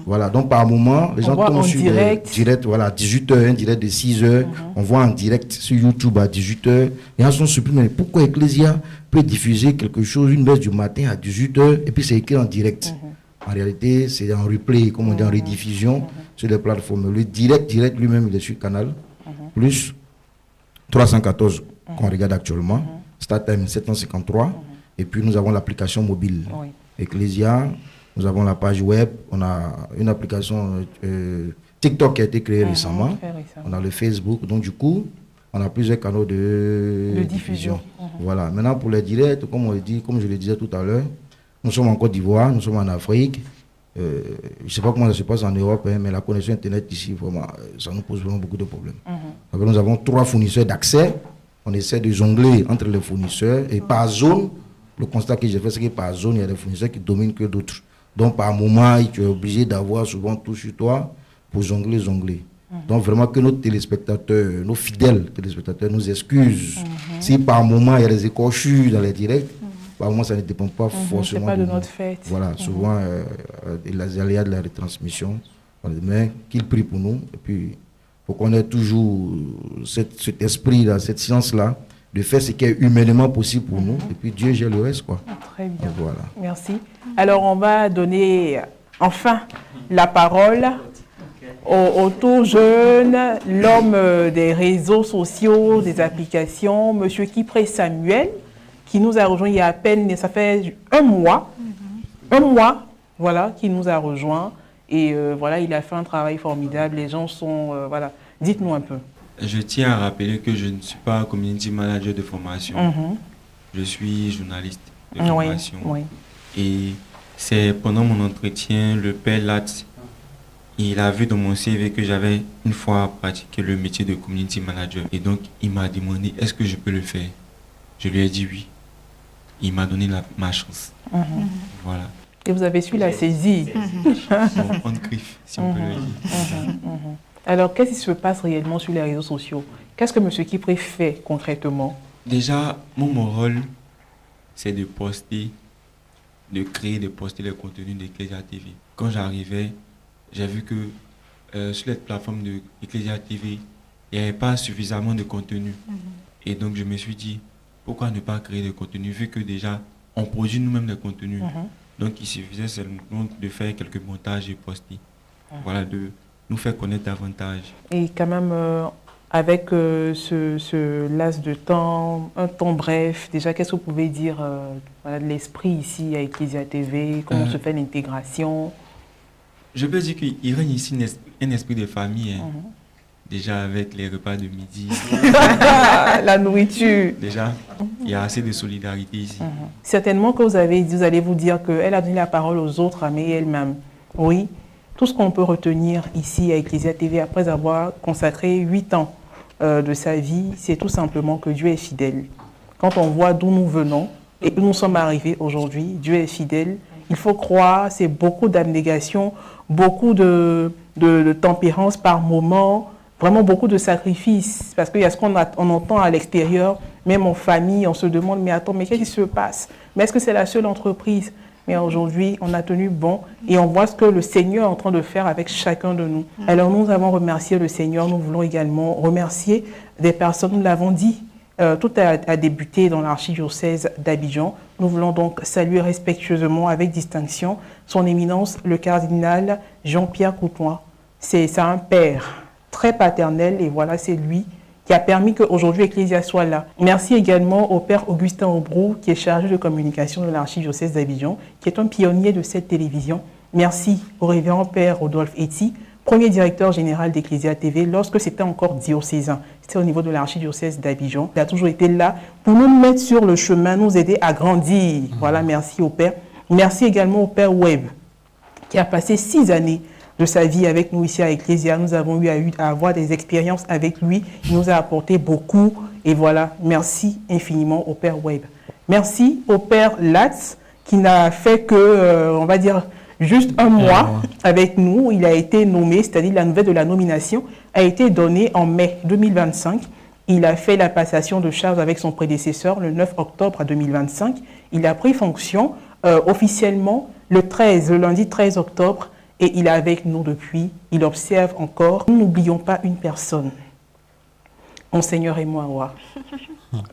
Voilà, donc par moment, les gens tombent sur direct, voilà, 18h, un direct de 6h, on voit en direct sur YouTube à 18h, les gens sont surpris, mais pourquoi Ecclesia peut diffuser quelque chose, une messe du matin à 18h, et puis c'est écrit en direct. En réalité, c'est en replay, comme on dit, en rediffusion sur les plateformes. Le direct lui-même, il est sur Canal, plus 314 qu'on regarde actuellement, StarTime 753. Et puis nous avons l'application mobile Ecclesia, nous avons la page web, on a une application TikTok qui a été créée récemment, on a le Facebook, donc du coup, on a plusieurs canaux de diffusion. Voilà. Maintenant pour les directs, comme je le disais tout à l'heure, nous sommes en Côte d'Ivoire, nous sommes en Afrique. Je ne sais pas comment ça se passe en Europe, hein, mais la connexion Internet ici, vraiment, ça nous pose vraiment beaucoup de problèmes. Nous avons 3 fournisseurs d'accès, on essaie de jongler entre les fournisseurs et par zone. Le constat que j'ai fait, c'est que par zone, il y a des fournisseurs qui dominent que d'autres. Donc, par moment, tu es obligé d'avoir souvent tout sur toi pour jongler. Donc, vraiment que nos téléspectateurs, nos fidèles téléspectateurs nous excusent. Si par moment, il y a des écorchures dans les directs, par moment, ça ne dépend pas forcément de notre fête. Voilà, souvent, les aléas de la retransmission. Mais qu'ils prient pour nous. Et puis, il faut qu'on ait toujours cet esprit-là, cette science-là, de faire ce qui est humainement possible pour nous, et puis Dieu gère le reste, quoi. Très bien. Donc, voilà. Merci. Alors, on va donner enfin la parole au tout jeune, l'homme des réseaux sociaux, des applications, Monsieur Kipré Samuel, qui nous a rejoint il y a à peine, ça fait un mois, voilà, qui nous a rejoint, et voilà, il a fait un travail formidable, les gens sont, voilà, dites-nous un peu. Je tiens à rappeler que je ne suis pas community manager de formation. Je suis journaliste de formation. Et c'est pendant mon entretien, le père Latz, il a vu dans mon CV que j'avais une fois pratiqué le métier de community manager. Et donc, il m'a demandé, est-ce que je peux le faire? Je lui ai dit oui. Il m'a donné ma chance. Voilà. Et vous avez su la saisir. En griffe, si on peut le dire. Alors, qu'est-ce qui se passe réellement sur les réseaux sociaux? Qu'est-ce que M. Kipré fait concrètement? Déjà, mon rôle, c'est de créer, de poster les contenus d'Ecclesia TV. Quand j'arrivais, j'ai vu que sur les plateformes d'Ecclesia TV, il n'y avait pas suffisamment de contenu. Et donc, je me suis dit, pourquoi ne pas créer de contenu, vu que déjà, on produit nous-mêmes des contenus. Donc, il suffisait seulement de faire quelques montages et poster. Voilà, de nous faire connaître davantage. Et quand même, avec ce laps de temps, un temps bref, déjà, qu'est-ce que vous pouvez dire de l'esprit ici à Ecclesia TV? Comment se fait l'intégration? Je peux dire qu'il règne ici un esprit de famille. Déjà avec les repas de midi. La nourriture. Déjà, il y a assez de solidarité ici. Certainement que vous allez vous dire qu'elle a donné la parole aux autres, mais elle-même. Oui, tout ce qu'on peut retenir ici à Ecclesia TV après avoir consacré 8 ans de sa vie, c'est tout simplement que Dieu est fidèle. Quand on voit d'où nous venons et où nous sommes arrivés aujourd'hui, Dieu est fidèle. Il faut croire, c'est beaucoup d'abnégation, beaucoup de tempérance par moment, vraiment beaucoup de sacrifices. Parce qu'il y a ce qu'on entend à l'extérieur, même en famille, on se demande, mais attends, mais qu'est-ce qui se passe? Mais est-ce que c'est la seule entreprise? Mais aujourd'hui, on a tenu bon et on voit ce que le Seigneur est en train de faire avec chacun de nous. Alors nous avons remercié le Seigneur, nous voulons également remercier des personnes, nous l'avons dit, tout a débuté dans l'archidiocèse d'Abidjan. Nous voulons donc saluer respectueusement, avec distinction, son éminence, le cardinal Jean-Pierre Coutoin. C'est un père très paternel et voilà, c'est lui qui a permis qu'aujourd'hui Ecclesia soit là. Merci également au père Augustin Aubrou, qui est chargé de communication de l'archidiocèse d'Abidjan, qui est un pionnier de cette télévision. Merci au révérend père Rodolphe Eti, premier directeur général d'Ecclesia TV lorsque c'était encore diocésain. C'était au niveau de l'archidiocèse d'Abidjan. Il a toujours été là pour nous mettre sur le chemin, nous aider à grandir. Voilà, merci au père. Merci également au père Webb, qui a passé 6 années de sa vie avec nous ici à Ecclesia. Nous avons eu à avoir des expériences avec lui. Il nous a apporté beaucoup. Et voilà, merci infiniment au père Webb. Merci au père Latz, qui n'a fait que, on va dire, juste un mois avec nous. Il a été nommé, c'est-à-dire la nouvelle de la nomination a été donnée en mai 2025. Il a fait la passation de charge avec son prédécesseur le 9 octobre 2025. Il a pris fonction officiellement le lundi 13 octobre. Et il est avec nous depuis, il observe encore. Nous n'oublions pas une personne, Monseigneur Emoawa,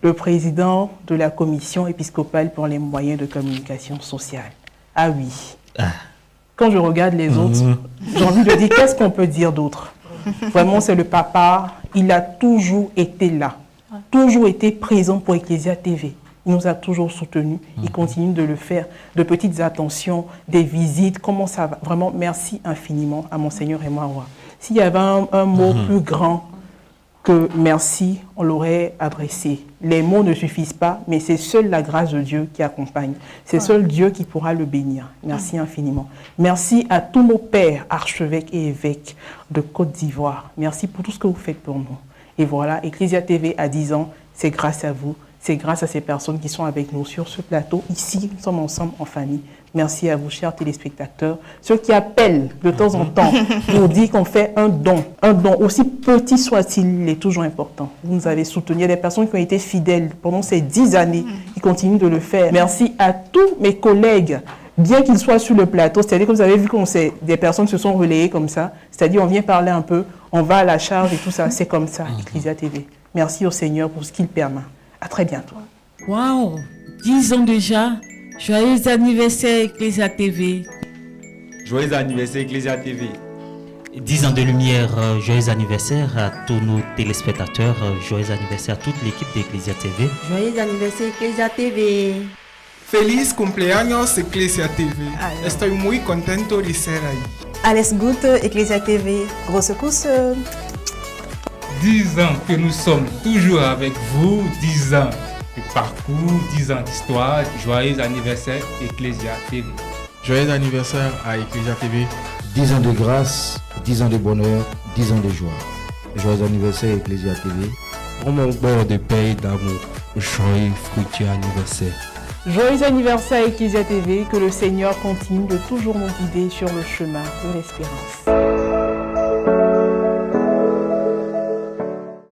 le président de la commission épiscopale pour les moyens de communication sociale. Ah oui, quand je regarde les autres, j'ai envie de dire, qu'est-ce qu'on peut dire d'autre? Vraiment, c'est le papa, il a toujours été là, toujours été présent pour Ecclesia TV. Il nous a toujours soutenus, il continue de le faire, de petites attentions, des visites, comment ça va. Vraiment, merci infiniment à Monseigneur Emoawa. S'il y avait un mot plus grand que merci, on l'aurait adressé. Les mots ne suffisent pas, mais c'est seule la grâce de Dieu qui accompagne. C'est seul Dieu qui pourra le bénir. Merci infiniment. Merci à tous nos pères, archevêques et évêques de Côte d'Ivoire. Merci pour tout ce que vous faites pour nous. Et voilà, Ecclesia TV à 10 ans, c'est grâce à vous. C'est grâce à ces personnes qui sont avec nous sur ce plateau. Ici, nous sommes ensemble en famille. Merci à vous, chers téléspectateurs. Ceux qui appellent de temps en temps pour dire qu'on fait un don, aussi petit soit-il, il est toujours important. Vous nous avez soutenu. Il y a des personnes qui ont été fidèles pendant ces 10 années, qui continuent de le faire. Merci à tous mes collègues, bien qu'ils soient sur le plateau. C'est-à-dire que vous avez vu que des personnes se sont relayées comme ça. C'est-à-dire on vient parler un peu, on va à la charge et tout ça. C'est comme ça, Ecclesia TV. Merci au Seigneur pour ce qu'il permet. À très bientôt. Waouh, 10 ans déjà. Joyeux anniversaire Ecclesia TV. Joyeux anniversaire Ecclesia TV. 10 ans de lumière, joyeux anniversaire à tous nos téléspectateurs, joyeux anniversaire à toute l'équipe d'Ecclesia TV. Joyeux anniversaire Ecclesia TV. Feliz cumpleaños Ecclesia TV. Estoy muy contento de ser ahí. Alles Gute Ecclesia TV. Grosse couche. 10 ans que nous sommes toujours avec vous, 10 ans de parcours, 10 ans d'histoire. Joyeux anniversaire Ecclesia TV. Joyeux anniversaire à Ecclesia TV. 10 ans de grâce, 10 ans de bonheur, 10 ans de joie. Joyeux anniversaire Ecclesia TV. Pour mon bord de paix et d'amour, joyeux fructueux anniversaire. Joyeux anniversaire Ecclesia TV, que le Seigneur continue de toujours nous guider sur le chemin de l'espérance.